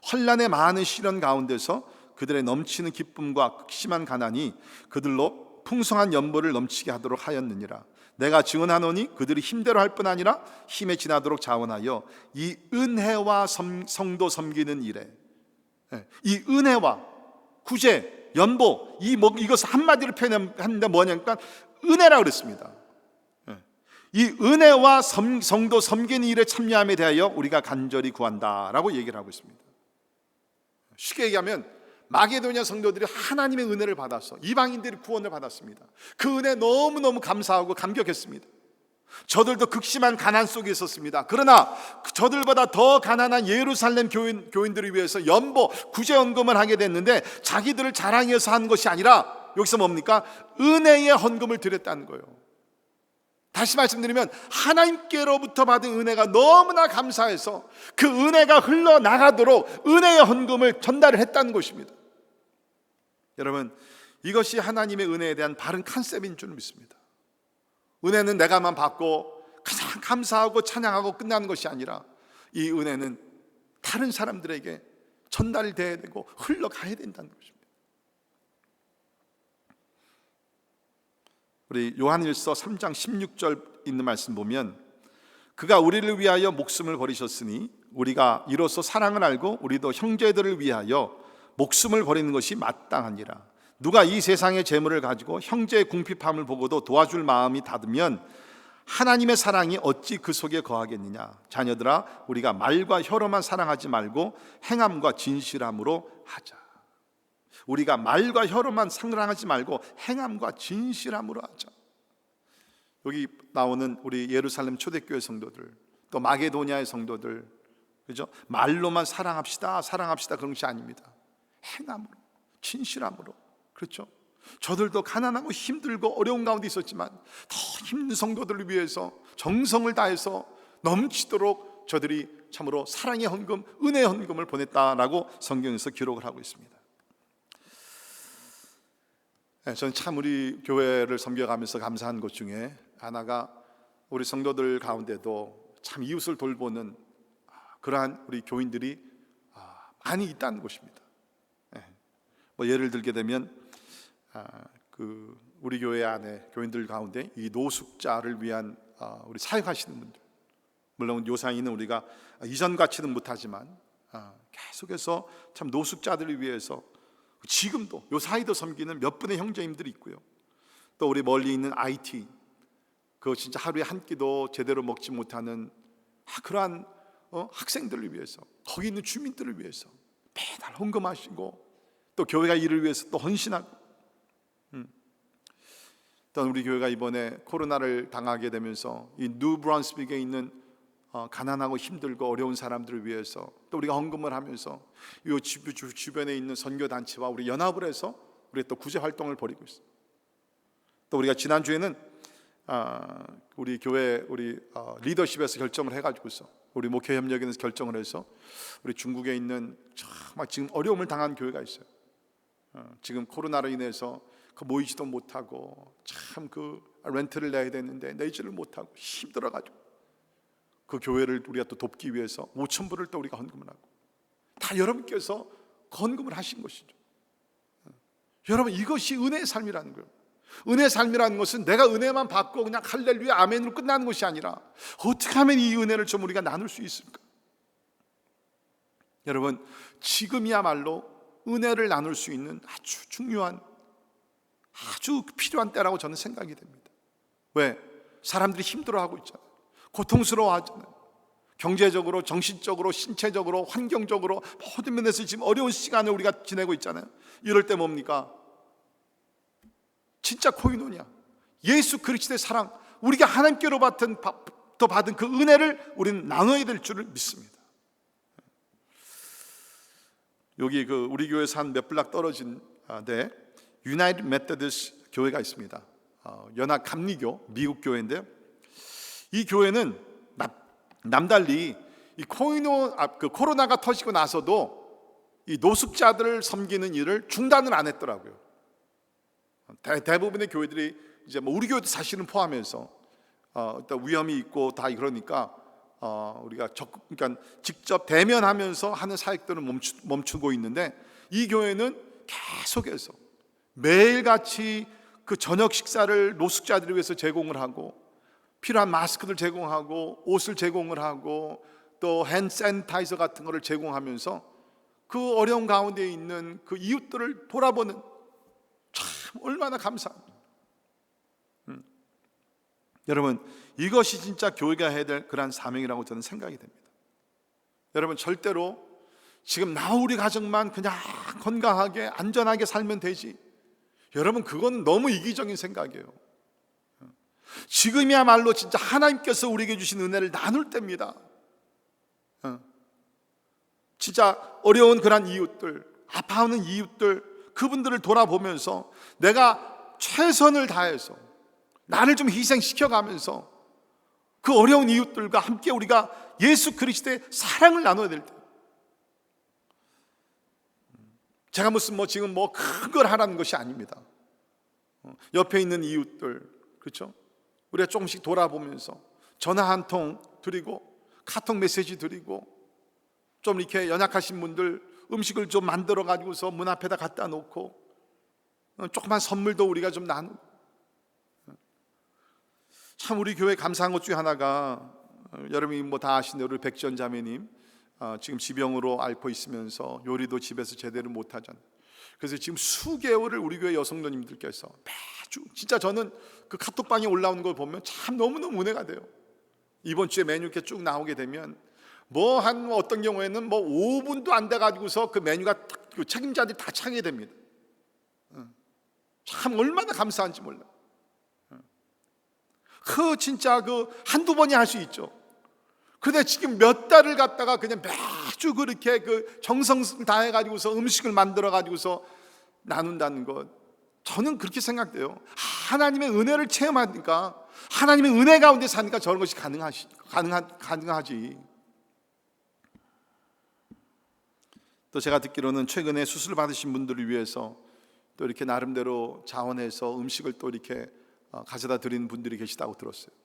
환난의 많은 시련 가운데서 그들의 넘치는 기쁨과 극심한 가난이 그들로 풍성한 연보를 넘치게 하도록 하였느니라. 내가 증언하노니 그들이 힘대로 할 뿐 아니라 힘에 지나도록 자원하여 이 은혜와 성도 섬기는 일에, 이 은혜와 구제, 연보, 이것을 한마디로 표현하는데 뭐냐니까 은혜라 그랬습니다. 이 은혜와 성도 섬기는 일에 참여함에 대하여 우리가 간절히 구한다라고 얘기를 하고 있습니다. 쉽게 얘기하면 마게도냐 성도들이 하나님의 은혜를 받아서 이방인들이 구원을 받았습니다. 그 은혜 너무너무 감사하고 감격했습니다. 저들도 극심한 가난 속에 있었습니다. 그러나 저들보다 더 가난한 예루살렘 교인들을 위해서 연보, 구제헌금을 하게 됐는데 자기들을 자랑해서 한 것이 아니라 여기서 뭡니까? 은혜의 헌금을 드렸다는 거예요. 다시 말씀드리면 하나님께로부터 받은 은혜가 너무나 감사해서 그 은혜가 흘러나가도록 은혜의 헌금을 전달을 했다는 것입니다. 여러분, 이것이 하나님의 은혜에 대한 바른 컨셉인 줄 믿습니다. 은혜는 내가만 받고 가장 감사하고 찬양하고 끝나는 것이 아니라 이 은혜는 다른 사람들에게 전달돼야 되고 흘러가야 된다는 것입니다. 우리 요한일서 3장 16절 있는 말씀 보면 그가 우리를 위하여 목숨을 버리셨으니 우리가 이로써 사랑을 알고 우리도 형제들을 위하여 목숨을 버리는 것이 마땅하니라. 누가 이 세상의 재물을 가지고 형제의 궁핍함을 보고도 도와줄 마음이 닫으면 하나님의 사랑이 어찌 그 속에 거하겠느냐. 자녀들아, 우리가 말과 혀로만 사랑하지 말고 행함과 진실함으로 하자. 우리가 말과 혀로만 사랑하지 말고 행함과 진실함으로 하자. 여기 나오는 우리 예루살렘 초대교회 성도들, 또 마게도냐의 성도들, 그죠? 말로만 사랑합시다 그런 것이 아닙니다. 행함으로, 진실함으로. 그렇죠? 저들도 가난하고 힘들고 어려운 가운데 있었지만 더 힘든 성도들을 위해서 정성을 다해서 넘치도록 저들이 참으로 사랑의 헌금, 은혜의 헌금을 보냈다라고 성경에서 기록을 하고 있습니다. 저는 참 우리 교회를 섬겨가면서 감사한 것 중에 하나가 우리 성도들 가운데도 참 이웃을 돌보는 그러한 우리 교인들이 많이 있다는 것입니다. 뭐 예를 들게 되면 그 우리 교회 안에 교인들 가운데 이 노숙자를 위한 우리 사역하시는 분들, 물론 요사이는 우리가 이전 같이는 못하지만 계속해서 참 노숙자들을 위해서 지금도 요사이도 섬기는 몇 분의 형제님들이 있고요. 또 우리 멀리 있는 IT, 그 진짜 하루에 한 끼도 제대로 먹지 못하는 그러한 학생들을 위해서, 거기 있는 주민들을 위해서 매달 헌금하시고 또 교회가 이를 위해서 또 헌신하고. 또 우리 교회가 이번에 코로나를 당하게 되면서 이 뉴브런스윅에 있는 가난하고 힘들고 어려운 사람들을 위해서 또 우리가 헌금을 하면서 이 주변에 있는 선교단체와 우리 연합을 해서 우리 또 구제 활동을 벌이고 있어요. 또 우리가 지난주에는 우리 교회 우리 리더십에서 결정을 해가지고서 우리 목회 협력에서 결정을 해서 우리 중국에 있는 정말 지금 어려움을 당한 교회가 있어요. 지금 코로나로 인해서 모이지도 못하고 참 그 렌트를 내야 되는데 내지를 못하고 힘들어가지고 그 교회를 우리가 또 돕기 위해서 5,000불을 또 우리가 헌금을 하고 다 여러분께서 헌금을 하신 것이죠. 여러분, 이것이 은혜의 삶이라는 거예요. 은혜의 삶이라는 것은 내가 은혜만 받고 그냥 할렐루야 아멘으로 끝나는 것이 아니라 어떻게 하면 이 은혜를 좀 우리가 나눌 수 있을까? 여러분, 지금이야말로 은혜를 나눌 수 있는 아주 중요한, 아주 필요한 때라고 저는 생각이 됩니다. 왜? 사람들이 힘들어하고 있잖아요. 고통스러워하잖아요. 경제적으로, 정신적으로, 신체적으로, 환경적으로 모든 면에서 지금 어려운 시간을 우리가 지내고 있잖아요. 이럴 때 뭡니까? 진짜 코이노냐, 예수 그리스도의 사랑, 우리가 하나님께로부터 받은 그 은혜를 우리는 나눠야 될 줄을 믿습니다. 여기 우리 교회에서 한 몇 블락 떨어진 데 유나이티드 메서디스트 교회가 있습니다. 연합 감리교, 미국 교회인데요. 이 교회는 남달리 이 코로나가 터지고 나서도 이 노숙자들을 섬기는 일을 중단을 안 했더라고요. 대부분의 교회들이 이제 뭐 우리 교회도 사실은 포함해서 일단 위험이 있고 다 그러니까 우리가 그러니까 직접 대면하면서 하는 사역들은 멈추고 있는데, 이 교회는 계속해서 매일같이 그 저녁 식사를 노숙자들을 위해서 제공을 하고, 필요한 마스크를 제공하고, 옷을 제공을 하고, 또 핸드 세니타이저 같은 거를 제공하면서 그 어려운 가운데 있는 그 이웃들을 돌아보는, 참 얼마나 감사합니다. 여러분, 이것이 진짜 교회가 해야 될 그러한 사명이라고 저는 생각이 됩니다. 여러분, 절대로 지금 나 우리 가정만 그냥 건강하게 안전하게 살면 되지, 여러분 그건 너무 이기적인 생각이에요. 지금이야말로 진짜 하나님께서 우리에게 주신 은혜를 나눌 때입니다. 진짜 어려운 그런 이웃들, 아파하는 이웃들, 그분들을 돌아보면서 내가 최선을 다해서 나를 좀 희생시켜가면서 그 어려운 이웃들과 함께 우리가 예수 그리스도의 사랑을 나눠야 될 때, 제가 무슨 지금 큰 걸 하라는 것이 아닙니다. 옆에 있는 이웃들, 그렇죠? 우리가 조금씩 돌아보면서 전화 한 통 드리고, 카톡 메시지 드리고, 좀 이렇게 연약하신 분들 음식을 좀 만들어 가지고서 문 앞에다 갖다 놓고, 조그만 선물도 우리가 좀 나누고. 참 우리 교회 감사한 것 중에 하나가, 여러분이 다 아시는 우리 백전 자매님 지금 지병으로 앓고 있으면서 요리도 집에서 제대로 못 하잖아요. 그래서 지금 수개월을 우리 교회 여성도님들께서 매주, 진짜 저는 그 카톡방에 올라오는 걸 보면 참 너무너무 은혜가 돼요. 이번 주에 메뉴 이렇게 쭉 나오게 되면 어떤 경우에는 5분도 안 돼 가지고서 그 메뉴가 그 책임자들이 다 차게 됩니다. 참 얼마나 감사한지 몰라요. 진짜 한두 번이 할 수 있죠. 근데 지금 몇 달을 갖다가 그냥 매주 그렇게 정성을 다해 가지고서 음식을 만들어 가지고서 나눈다는 것, 저는 그렇게 생각돼요. 하나님의 은혜를 체험하니까, 하나님의 은혜 가운데 사니까 저런 것이 가능하지. 또 제가 듣기로는 최근에 수술 받으신 분들을 위해서 또 이렇게 나름대로 자원해서 음식을 또 이렇게 가져다 드리는 분들이 계시다고 들었어요.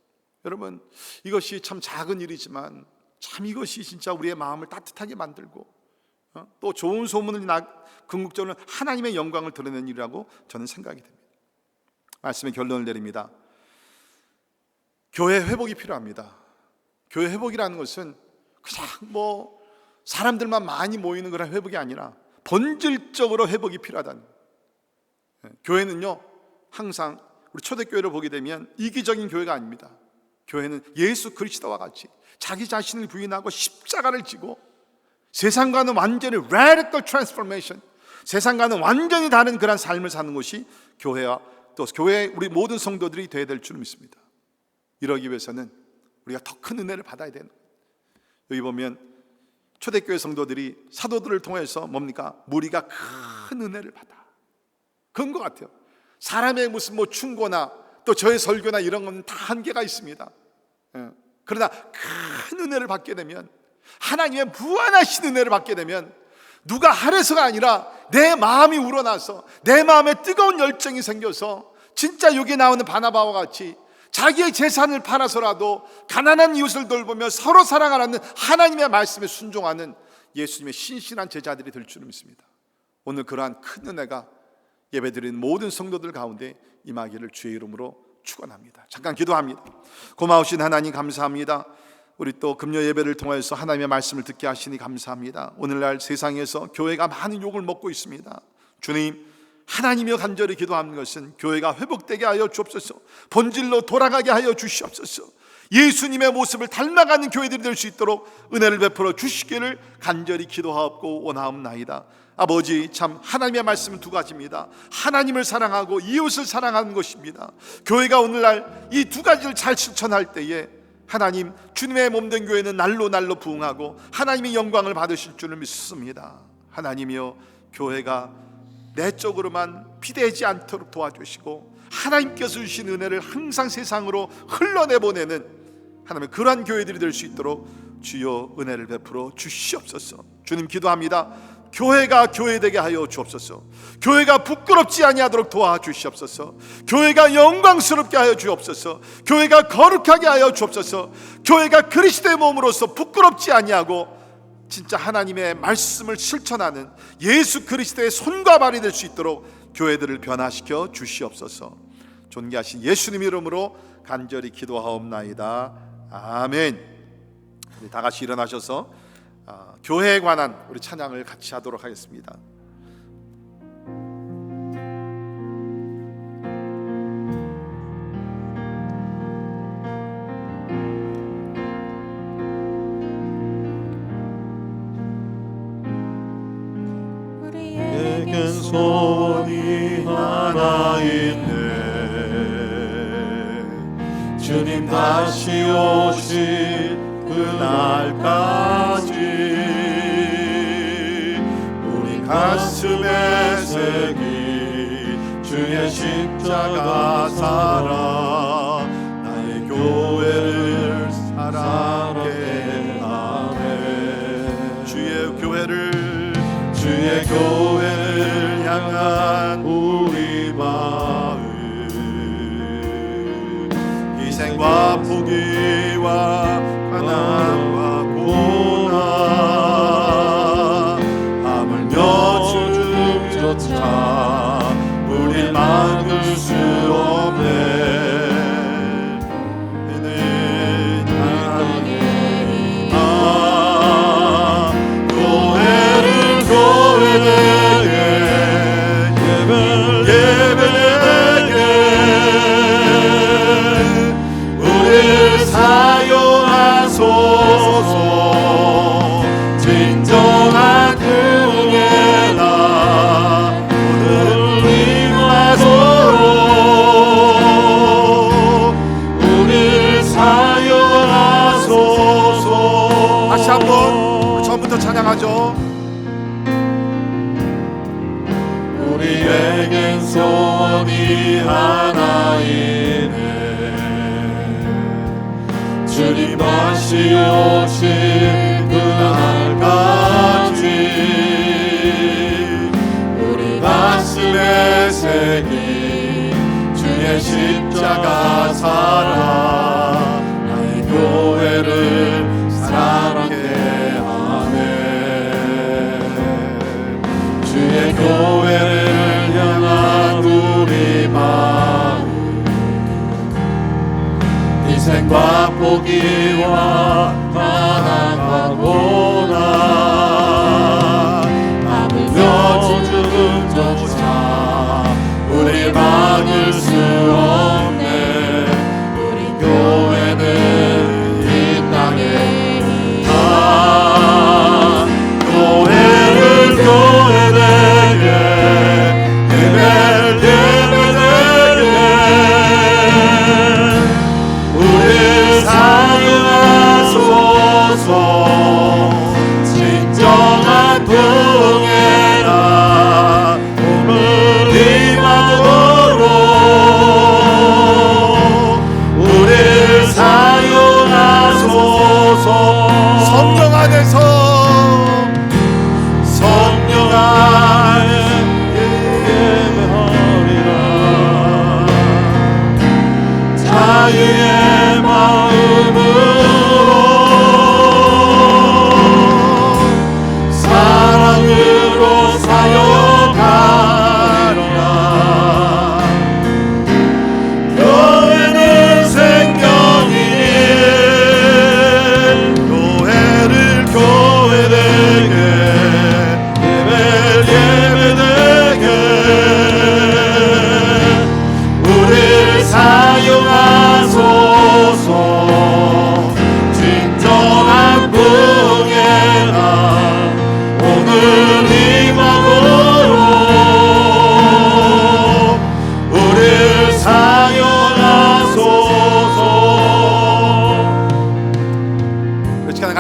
여러분, 이것이 참 작은 일이지만 참 이것이 진짜 우리의 마음을 따뜻하게 만들고 또 좋은 소문을 궁극적으로 하나님의 영광을 드러내는 일이라고 저는 생각이 됩니다. 말씀의 결론을 내립니다. 교회 회복이 필요합니다. 교회 회복이라는 것은 그냥 사람들만 많이 모이는 그런 회복이 아니라 본질적으로 회복이 필요하다는 거예요. 교회는요, 항상 우리 초대교회를 보게 되면 이기적인 교회가 아닙니다. 교회는 예수 그리스도와 같이 자기 자신을 부인하고 십자가를 지고 세상과는 완전히 radical transformation, 세상과는 완전히 다른 그런 삶을 사는 것이 교회와 또 교회 우리 모든 성도들이 되어야 될 줄 믿습니다. 이러기 위해서는 우리가 더 큰 은혜를 받아야 되는 거예요. 여기 보면 초대교회 성도들이 사도들을 통해서 무리가 큰 은혜를 받아. 그런 것 같아요. 사람의 무슨 충고나 또 저의 설교나 이런 건 다 한계가 있습니다. 그러나 큰 은혜를 받게 되면, 하나님의 무한하신 은혜를 받게 되면 누가 하래서가 아니라 내 마음이 우러나서 내 마음에 뜨거운 열정이 생겨서 진짜 여기 나오는 바나바와 같이 자기의 재산을 팔아서라도 가난한 이웃을 돌보며 서로 사랑하라는 하나님의 말씀에 순종하는 예수님의 신실한 제자들이 될 줄 믿습니다. 오늘 그러한 큰 은혜가 예배드리는 모든 성도들 가운데 임하기를 주의 이름으로 축원합니다. 잠깐 기도합니다. 고마우신 하나님 감사합니다. 우리 또 금요 예배를 통해서 하나님의 말씀을 듣게 하시니 감사합니다. 오늘날 세상에서 교회가 많은 욕을 먹고 있습니다. 주님, 하나님이여 간절히 기도하는 것은 교회가 회복되게 하여 주옵소서. 본질로 돌아가게 하여 주시옵소서. 예수님의 모습을 닮아가는 교회들이 될 수 있도록 은혜를 베풀어 주시기를 간절히 기도하옵고 원하옵나이다. 아버지, 참 하나님의 말씀은 두 가지입니다. 하나님을 사랑하고 이웃을 사랑하는 것입니다. 교회가 오늘날 이 두 가지를 잘 실천할 때에 하나님, 주님의 몸된 교회는 날로 부흥하고 하나님의 영광을 받으실 줄을 믿습니다. 하나님이여, 교회가 내적으로만 피대지 않도록 도와주시고 하나님께서 주신 은혜를 항상 세상으로 흘러내보내는 하나님의 그러한 교회들이 될 수 있도록 주여 은혜를 베풀어 주시옵소서. 주님, 기도합니다. 교회가 교회되게 하여 주옵소서. 교회가 부끄럽지 아니하도록 도와주시옵소서. 교회가 영광스럽게 하여 주옵소서. 교회가 거룩하게 하여 주옵소서. 교회가 그리스도의 몸으로서 부끄럽지 아니하고 진짜 하나님의 말씀을 실천하는 예수 그리스도의 손과 발이 될 수 있도록 교회들을 변화시켜 주시옵소서. 존귀하신 예수님 이름으로 간절히 기도하옵나이다. 아멘. 우리 다 같이 일어나셔서 교회에 관한 우리 찬양을 같이 하도록 하겠습니다.
내겐 소원이 하나 있네. 주님 다시 오실 그날까지 우리 가슴에 새긴 주의 십자가 사랑, 나의 교회를 사랑하게 하네. 주의 교회를 향한 우리 마음, 희생과 포기와 가난과 고난, 하물며 주조차 우릴 막을 수 없네. 진정한 교회라 오늘 위마소로 우릴 사용하소서.
다시 한번 처음부터 찬양하죠.
우리에겐 소원이 하나 있네. 주님 다시 오실 그날까지 우리 가슴에 새긴 주의 십자가 사랑, 나의 교회를 사랑하게 하네. 주의 교회를 향한 우리 마음, 희생과 포기와 가난과 고난, 하물며 죽음조차 우리 막을 수 없네. 우리 교회는 이 땅에 교회되게 예배되게 우리 사용하소서.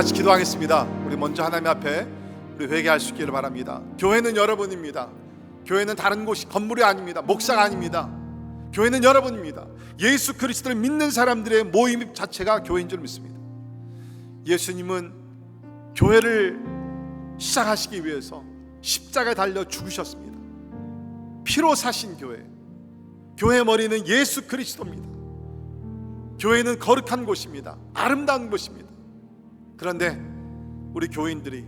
같이 기도하겠습니다. 우리 먼저 하나님 앞에 우리 회개할 수 있기를 바랍니다. 교회는 여러분입니다. 교회는 다른 곳이 건물이 아닙니다. 목사가 아닙니다. 교회는 여러분입니다. 예수 그리스도를 믿는 사람들의 모임 자체가 교회인 줄 믿습니다. 예수님은 교회를 시작하시기 위해서 십자가에 달려 죽으셨습니다. 피로 사신 교회, 교회의 머리는 예수 그리스도입니다. 교회는 거룩한 곳입니다. 아름다운 곳입니다. 그런데 우리 교인들이,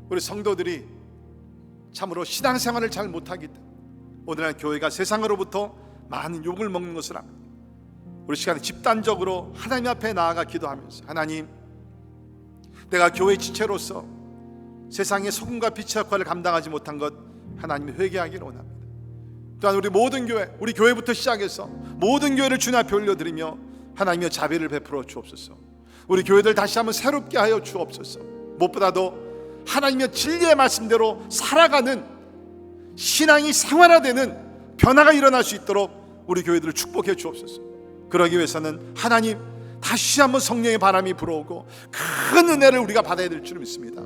우리 성도들이 참으로 신앙생활을 잘 못하기 때문에 오늘날 교회가 세상으로부터 많은 욕을 먹는 것을 압니다. 우리 시간에 집단적으로 하나님 앞에 나아가 기도하면서, 하나님, 내가 교회 지체로서 세상의 소금과 빛의 역할을 감당하지 못한 것 하나님이 회개하기를 원합니다. 또한 우리 모든 교회, 우리 교회부터 시작해서 모든 교회를 주님 앞에 올려드리며 하나님의 자비를 베풀어 주옵소서. 우리 교회들 다시 한번 새롭게 하여 주옵소서. 무엇보다도 하나님의 진리의 말씀대로 살아가는 신앙이 생활화되는 변화가 일어날 수 있도록 우리 교회들을 축복해 주옵소서. 그러기 위해서는 하나님 다시 한번 성령의 바람이 불어오고 큰 은혜를 우리가 받아야 될 줄 믿습니다.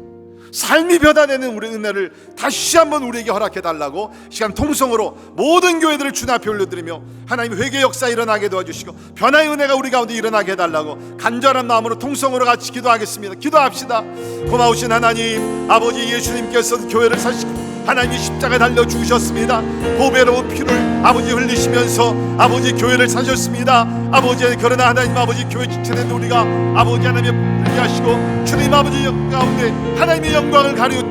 삶이 변화되는 우리 은혜를 다시 한번 우리에게 허락해 달라고 시간 통성으로 모든 교회들을 주님 앞에 올려드리며 하나님 회개 역사 일어나게 도와주시고 변화의 은혜가 우리 가운데 일어나게 해달라고 간절한 마음으로 통성으로 같이 기도하겠습니다. 기도합시다. 고마우신 하나님, 아버지 예수님께서 교회를 사시고 하나님이 십자가에 달려 죽으셨습니다. 보배로운 피를 아버지 흘리시면서 아버지 교회를 사셨습니다. 아버지, 그러나 하나님 아버지 교회 지체된 우리가 아버지 하나님의 불리하시고 주님 아버지 가운데 하나님의 영광을 가리우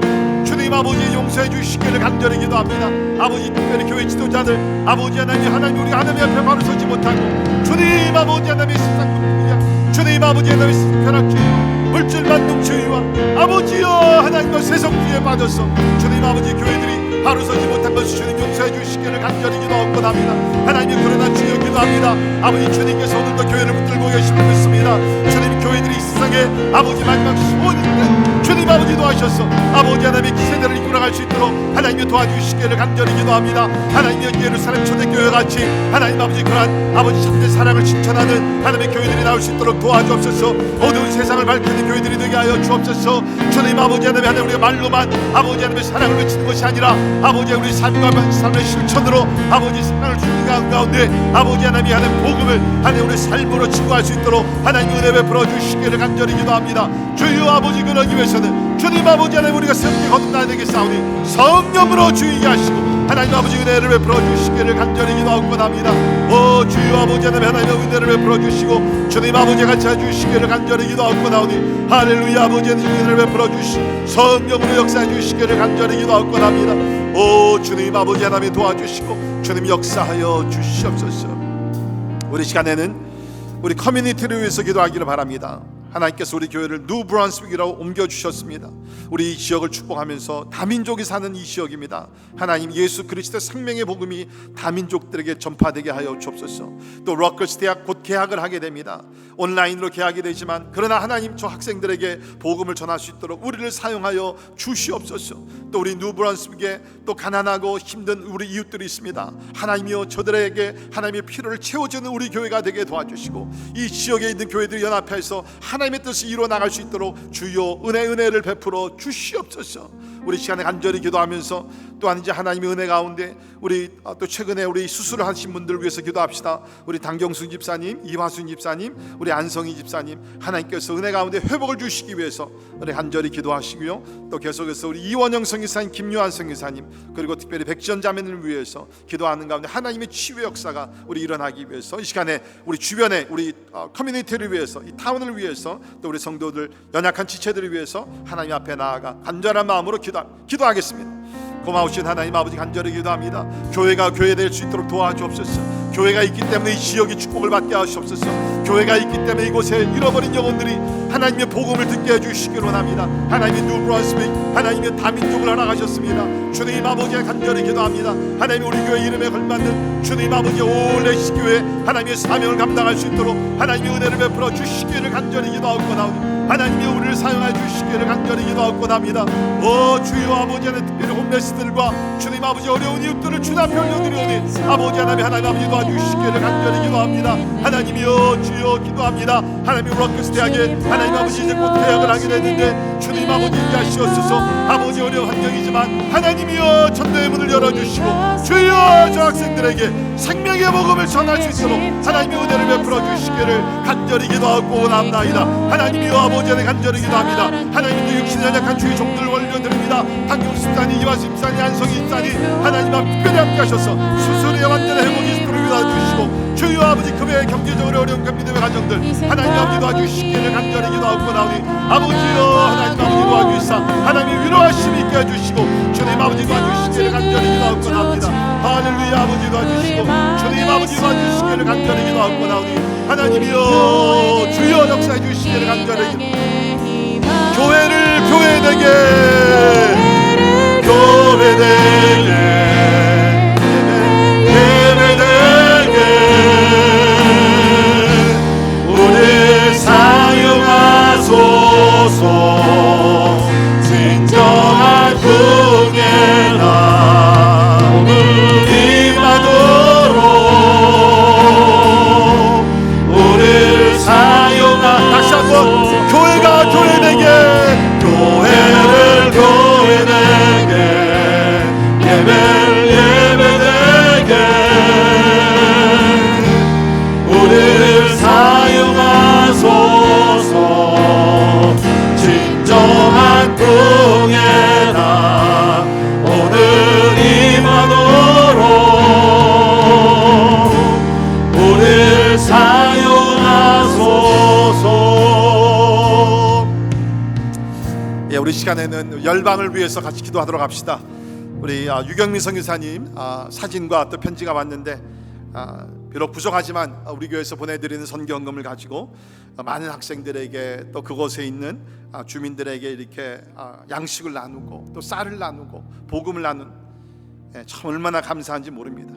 주님 아버지 용서해 주시기를 간절히 기도합니다. 아버지 특별히 교회 지도자들 아버지 하나님 우리가 하나님 앞에 바로 서지 못하고 주님 아버지 하나님의 세상뿐이야 주님 아버지 하나님의 벼락주의와 물질만능주의와 아버지여 하나님과 세속주의에 빠져서 주님 아버지 교회들이 바로 서지 못한 것을 주님 용서해 주시기를 간절히 기도하고 합니다. 하나님, 그러나 주여 기도합니다. 아버지, 주님께서 오늘도 교회를 붙들고 계시는 믿습니다. 주님, 교회들이 이 세상에 아버지 마지막 소원인데 주님 아버지 도와셔서 아버지 하나님의 기세대를 이끌어갈 수 있도록 하나님이 도와주시기를 간절히 기도합니다. 하나님의 예루살렘 초대교회 같이 하나님 아버지 그러한 아버지 참된 사랑을 실천하는 하나님의 교회들이 나올 수 있도록 도와주옵소서. 어두운 세상을 밝히는 교회들이 되게 하여 주옵소서. 주님 아버지 하나님, 우리가 말로만 아버지 하나님의 사랑을 외치는 것이 아니라 아버지 우리 삶과 삶의 실천으로 아버지 사랑을 주는 가운데 아버지 하나님이 하는 복음을 하나님 우리 삶으로 증거할 수 있도록 하나님 은혜 베풀어 주시기를 간절히 기도합니다. 주여 아버지, 그러기 위해서는 주님 아버지 하나님 우리가 새롭게 거듭나야 되겠사오니 성령으로 주의게 하시고 하나님 아버지 은혜를 베풀어 주시기를 간절히 기도하고 합니다. 오 주여 아버지 하나님 은혜를 베풀어 주시고 주님 아버지 같이 해주시기를 간절히 기도하고 나오니 할렐루야. 아버지 은혜를 베풀어 주시 성령으로 역사해 주시기를 간절히 기도하고 합니다. 오 주님 아버지 하나님 도와주시고 주님 역사하여 주시옵소서. 우리 시간에는 우리 커뮤니티를 위해서 기도하기를 바랍니다. 하나님께서 우리 교회를 뉴브런스윅이라고 옮겨주셨습니다. 우리 이 지역을 축복하면서 다민족이 사는 이 지역입니다. 하나님, 예수 그리스도의 생명의 복음이 다민족들에게 전파되게 하여 주옵소서. 또 러커스 대학 곧 개학을 하게 됩니다. 온라인으로 개학이 되지만 그러나 하나님 저 학생들에게 복음을 전할 수 있도록 우리를 사용하여 주시옵소서. 또 우리 뉴브런스윅에 또 가난하고 힘든 우리 이웃들이 있습니다. 하나님이여 저들에게 하나님의 필요를 채워주는 우리 교회가 되게 도와주시고 이 지역에 있는 교회들이 연합해서 하나님의 뜻을 이루어 나갈 수 있도록 주여 은혜를 베풀어 주시옵소서. 우리 시간에 간절히 기도하면서 또한 이제 하나님의 은혜 가운데 우리 또 최근에 우리 수술을 하신 분들을 위해서 기도합시다. 우리 당경순 집사님, 이화순 집사님, 우리 안성희 집사님, 하나님께서 은혜 가운데 회복을 주시기 위해서 우리 간절히 기도하시고요. 또 계속해서 우리 이원영 성기사님, 김요한 성기사님, 그리고 특별히 백지연 자매님을 위해서 기도하는 가운데 하나님의 치유의 역사가 우리 일어나기 위해서 이 시간에 우리 주변에 우리 커뮤니티를 위해서 이 타운을 위해서 또 우리 성도들 연약한 지체들을 위해서 하나님 앞에 나아가 간절한 마음으로 기도하겠습니다. 고마우신 하나님 아버지, 간절히 기도합니다. 교회가 교회 될 수 있도록 도와주옵소서. 교회가 있기 때문에 이 지역이 축복을 받게 하시옵소서. 교회가 있기 때문에 이곳에 잃어버린 영혼들이 하나님의 복음을 듣게 해주시기를 원합니다. 하나님의 뉴브런스윅, 하나님의 다민족을 허락하셨습니다. 주님 아버지, 간절히 기도합니다. 하나님 우리 교회 이름에 걸맞는 주님 아버지 올레시 교회 하나님의 사명을 감당할 수 있도록 하나님의 은혜를 베풀어 주시기를 간절히 기도하고 나오니 하나님이 우리를 사용해 주시기를 간절히 기도하고 합니다. 오 주여 아버지, 하나님 특별히 홈레스들과 주님 아버지 어려운 이웃들을 주님 앞에 올려드리오니 아버지 하나님 아버지 주시기를 간절히 기도합니다. 하나님이여 주여 기도합니다. 하나님 럭커스 대학에 하나님 아버지 이제 곧 개학을 하게 됐는데 주님 아버지 인자하시옵소서. 아버지 어려운 환경이지만 하나님이여 전도의 문을 열어주시고 주여 저 학생들에게 생명의 복음을 전할 수 있도록 하나님의 은혜를 베풀어 주시기를 간절히 기도하고 원합나이다. 하나님이여 아버지 안에 간절히 기도합니다. 하나님도 육신에 연약한 주의 종들을 올려드립니다. 강경 집사님, 이화 집사님, 안성희 집사님 하나님 앞 특별히 함께 하셔서 수술의 완전한 회복이 있도록 도와주시고 주여 아버지 그 외에 경제적으로 어려운 믿음의 가정들 하나님 아버지 도와주시기를 간절히 기도하고 나오니 아버지여 하나님 아버지 도와주시사 하나님이 위로하심 있게 해주시고 주님 아버지 도와주시기를 간절히 기도하고 나옵니다. 할렐루야. 아버지 도와주시고 주님 아버지 도와주시기를 간절히 기도하고 나오니 하나님이여 주여 역사해 주시기를 간절히 교회를 교회되게 우리 사용하소서. 진정한 궁예나 오늘 임하도록 우리를 사용하. 다시 한번 교회가 교회되게 교회를 교회되게 예배를 예배되게 우리를 사용하소서. 진정한 궁예나 오늘 임하도록 우리를 사용하소서. 예, 우리 시간에는 열방을 위해서 같이 기도하도록 합시다. 우리 유경민 선교사님 사진과 또 편지가 왔는데 비록 부족하지만 우리 교회에서 보내드리는 선교헌금을 가지고 많은 학생들에게 또 그곳에 있는 주민들에게 이렇게 양식을 나누고 또 쌀을 나누고 복음을 나눈 참 얼마나 감사한지 모릅니다.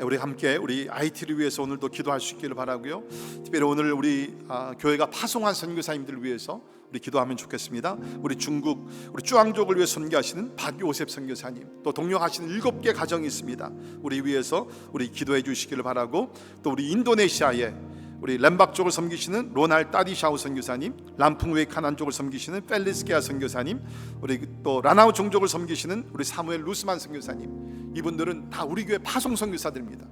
우리 함께 우리 IT를 위해서 오늘도 기도할 수 있기를 바라고요. 특별히 오늘 우리 교회가 파송한 선교사님들을 위해서 우리 기도하면 좋겠습니다. 우리 중국 우리 쭈앙족을 위해 선교하시는 박요셉 선교사님, 또 동역하시는 7개 가정이 있습니다. 우리 위해서 우리 기도해 주시기를 바라고, 또 우리 인도네시아에 우리 렘박 쪽을 섬기시는 로날 따디샤우 선교사님, 람풍웨이 카난 쪽을 섬기시는 펠리스케아 선교사님, 우리 또 라나우 종족을 섬기시는 우리 사무엘 루스만 선교사님, 이분들은 다 우리 교회 파송 선교사들입니다.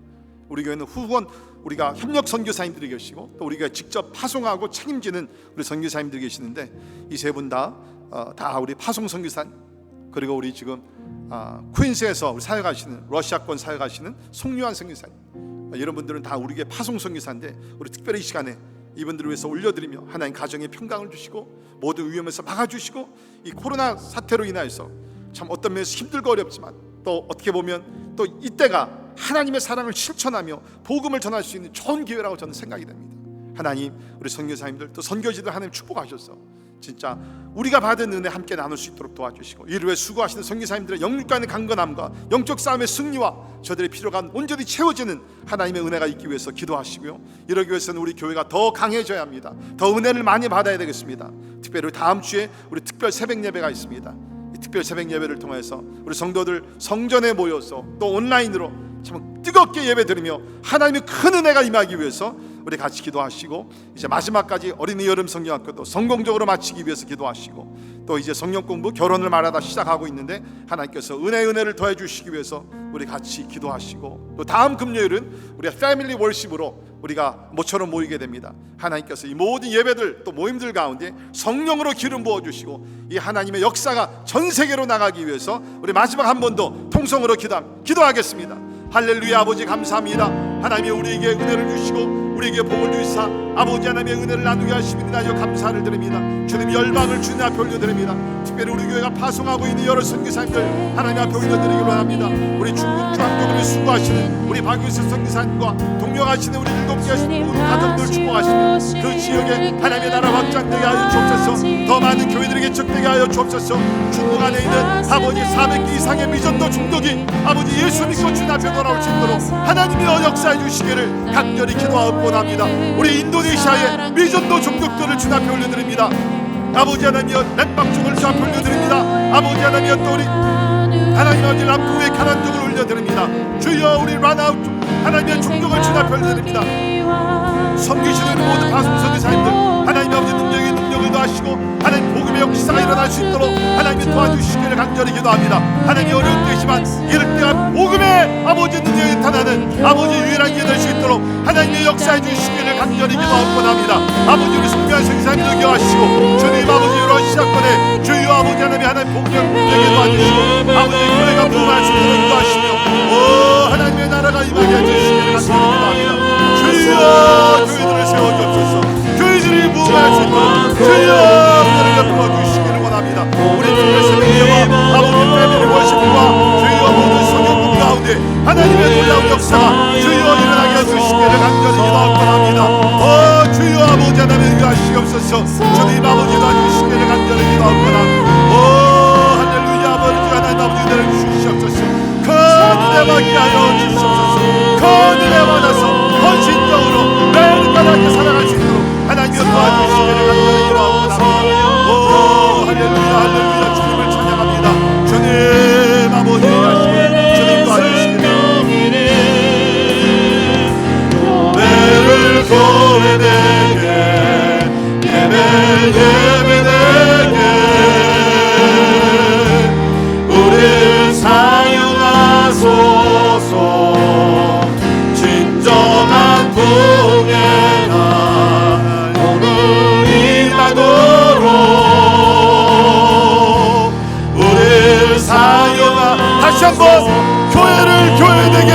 우리 교회는 후원 우리가 협력 선교사님들이 계시고 또 우리가 직접 파송하고 책임지는 우리 선교사님들이 계시는데 이 세 분 다 우리 파송 선교사님, 그리고 우리 지금 퀸스에서 우리 사역하시는 러시아권 사역하시는 송유한 선교사님, 이런 분들은 다 우리 교회 파송 선교사인데 우리 특별히 이 시간에 이분들을 위해서 올려드리며 하나님 가정에 평강을 주시고 모든 위험에서 막아주시고 이 코로나 사태로 인하여서 참 어떤 면에서 힘들고 어렵지만 또 어떻게 보면 또 이때가 하나님의 사랑을 실천하며 복음을 전할 수 있는 좋은 기회라고 저는 생각이 됩니다. 하나님 우리 선교사님들 또 선교지들 하나님 축복하셔서 진짜 우리가 받은 은혜 함께 나눌 수 있도록 도와주시고 이를 위해 수고하시는 선교사님들의 영육간의 강건함과 영적 싸움의 승리와 저들의 필요가 온전히 채워지는 하나님의 은혜가 있기 위해서 기도하시고요. 이러기 위해서는 우리 교회가 더 강해져야 합니다. 더 은혜를 많이 받아야 되겠습니다. 특별히 다음 주에 우리 특별 새벽 예배가 있습니다. 이 특별 새벽 예배를 통해서 우리 성도들 성전에 모여서 또 온라인으로 참 뜨겁게 예배드리며 하나님의 큰 은혜가 임하기 위해서 우리 같이 기도하시고, 이제 마지막까지 어린이 여름 성경학교도 성공적으로 마치기 위해서 기도하시고, 또 이제 성령 공부 결혼을 말하다 시작하고 있는데 하나님께서 은혜를 더해 주시기 위해서 우리 같이 기도하시고, 또 다음 금요일은 우리가 패밀리 월십으로 우리가 모처럼 모이게 됩니다. 하나님께서 이 모든 예배들 또 모임들 가운데 성령으로 기름 부어 주시고 이 하나님의 역사가 전 세계로 나가기 위해서 우리 마지막 한 번 더 통성으로 기도하겠습니다. 할렐루야. 아버지 감사합니다. 하나님이 우리에게 은혜를 주시고 우리에게 복을 주시사 아버지 하나님의 은혜를 나누게 하심이니다여 감사를 드립니다. 주님 열방을 주님 앞에 올려드립니다. 특별히 우리 교회가 파송하고 있는 여러 선교사님들 하나님 앞에 올려드리기로 합니다. 우리 중국 중앙교회를 수고하시는 우리 박유수 선교사님과 동역하시는 우리 7개 가정들 축복하시며 그 지역에 하나님의 나라 확장되게 하여 주옵소서. 더 많은 교회들이 개척되게 하여 주옵소서. 중국 안에 있는 아버지 400개 이상의 미전도 중독이 아버지 예수 믿고 주님 앞에 돌아올 수 있도록 하나님이 역사해 주시기를 간절히 기도하옵고합니다. 우리 인도네시아의 미전도 종족들을 주님 앞에 올려드립니다. 아버지 하나님이여 넷박종을 주 앞에 올려드립니다. 아버지 하나님이여 또 우리 하나님 아버지 남부의 가난족을 올려드립니다. 주여 우리 란아웃 하나님의 종족을 주 앞에 올려드립니다. 섬기시는 모든 방송선교사님들 하나님 아버지 능력을 더하시고 하나님 복음의 역사가 일어날 수 있도록 하나님이 도와주시기를 간절히 기도합니다. 하나님이 어려운 때지만 이럴 때가 복음의 아버지 능력이 나타나는 아버지 유일한 기회 될 수 있도록 하나님의 역사해 주시기를 간절히 기도합니다. 아버지 우리 성교한 성사님들 기도하시고 주님 아버지 이런 시작권에 주여 아버지 하나님 복음의 능력에 도와주시고 아버지 교회가 부흥할 수 있도록 기도하시며 하나님의 나라가 임하게 해주시기를 간절히 기도합니다. 주여 교회들을 세워주옵소서. 교회들이 부흥할 수 있도록 주여 우리를 도와주시기를 원합니다. 우리 주의 세명제와 아버지 패밀리 월십과 주여 모든 성경국 가운데 하나님의 놀라운 역사가 주여 일어나게 해주시기를 간절히 기도합니다. 주여 아버지 하나님 위하시옵소서. 주님 아버지 도와주시기를 간절히 기도합니다. 할렐루야 아버지 하나님 아버지 은혜를 주시옵소서. 그 은혜 받게 하여 주시옵소서. 그 은혜 받아서 헌신적으로 매일 까맣게 살아갈 수 있도록 하나님이 도와주시기를 간절히 기도합니다. 할렐루야 할렐루야 주님을 찬양합니다. 주님 아버지 하시고 주님 도와주시기를 매를 교회 내게 예배 내게 우리를 사용하소서. 진정한 부흥의 날 오늘 임하도록 우리를 사용하 다시 한번 교회를 교회되게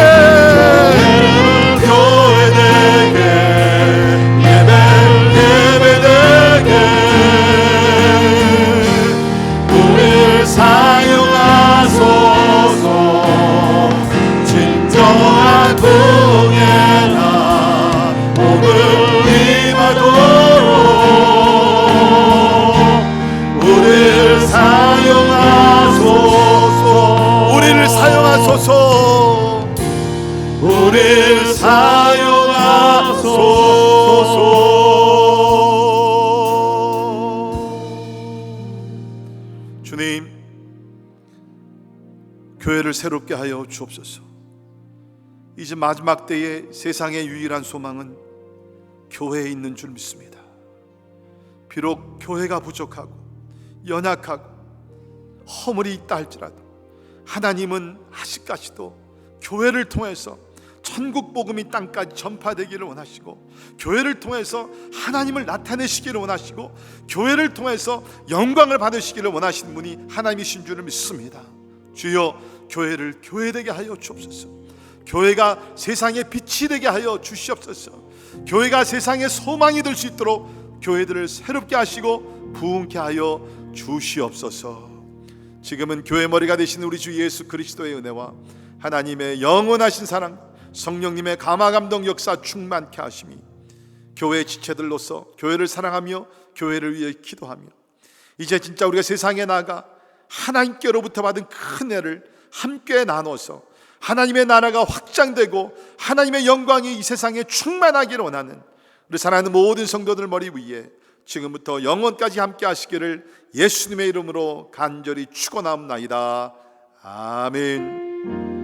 예배되게 우리를 사용하소서. 진정한 부흥의 날 오늘 임하도록 우리를 사용하소서. 우리를 사용하소서. 우리를 사용하소서. 주님 교회를 새롭게 하여 주옵소서. 이제 마지막 때에 세상의 유일한 소망은 교회에 있는 줄 믿습니다. 비록 교회가 부족하고 연약하고 허물이 있다 할지라도 하나님은 아직까지도 교회를 통해서 천국 복음이 땅까지 전파되기를 원하시고 교회를 통해서 하나님을 나타내시기를 원하시고 교회를 통해서 영광을 받으시기를 원하시는 분이 하나님이신 줄을 믿습니다. 주여 교회를 교회되게 하여 주옵소서. 교회가 세상의 빛이 되게 하여 주시옵소서. 교회가 세상의 소망이 될 수 있도록 교회들을 새롭게 하시고 부흥케 하여 주시옵소서. 지금은 교회 머리가 되신 우리 주 예수 그리스도의 은혜와 하나님의 영원하신 사랑 성령님의 감화감동 역사 충만케 하심이 교회의 지체들로서 교회를 사랑하며 교회를 위해 기도하며 이제 진짜 우리가 세상에 나가 하나님께로부터 받은 큰 은혜를 함께 나눠서 하나님의 나라가 확장되고 하나님의 영광이 이 세상에 충만하기를 원하는 우리 사랑하는 모든 성도들 머리 위에 지금부터 영원까지 함께 하시기를 예수님의 이름으로 간절히 축원합니다. 아멘.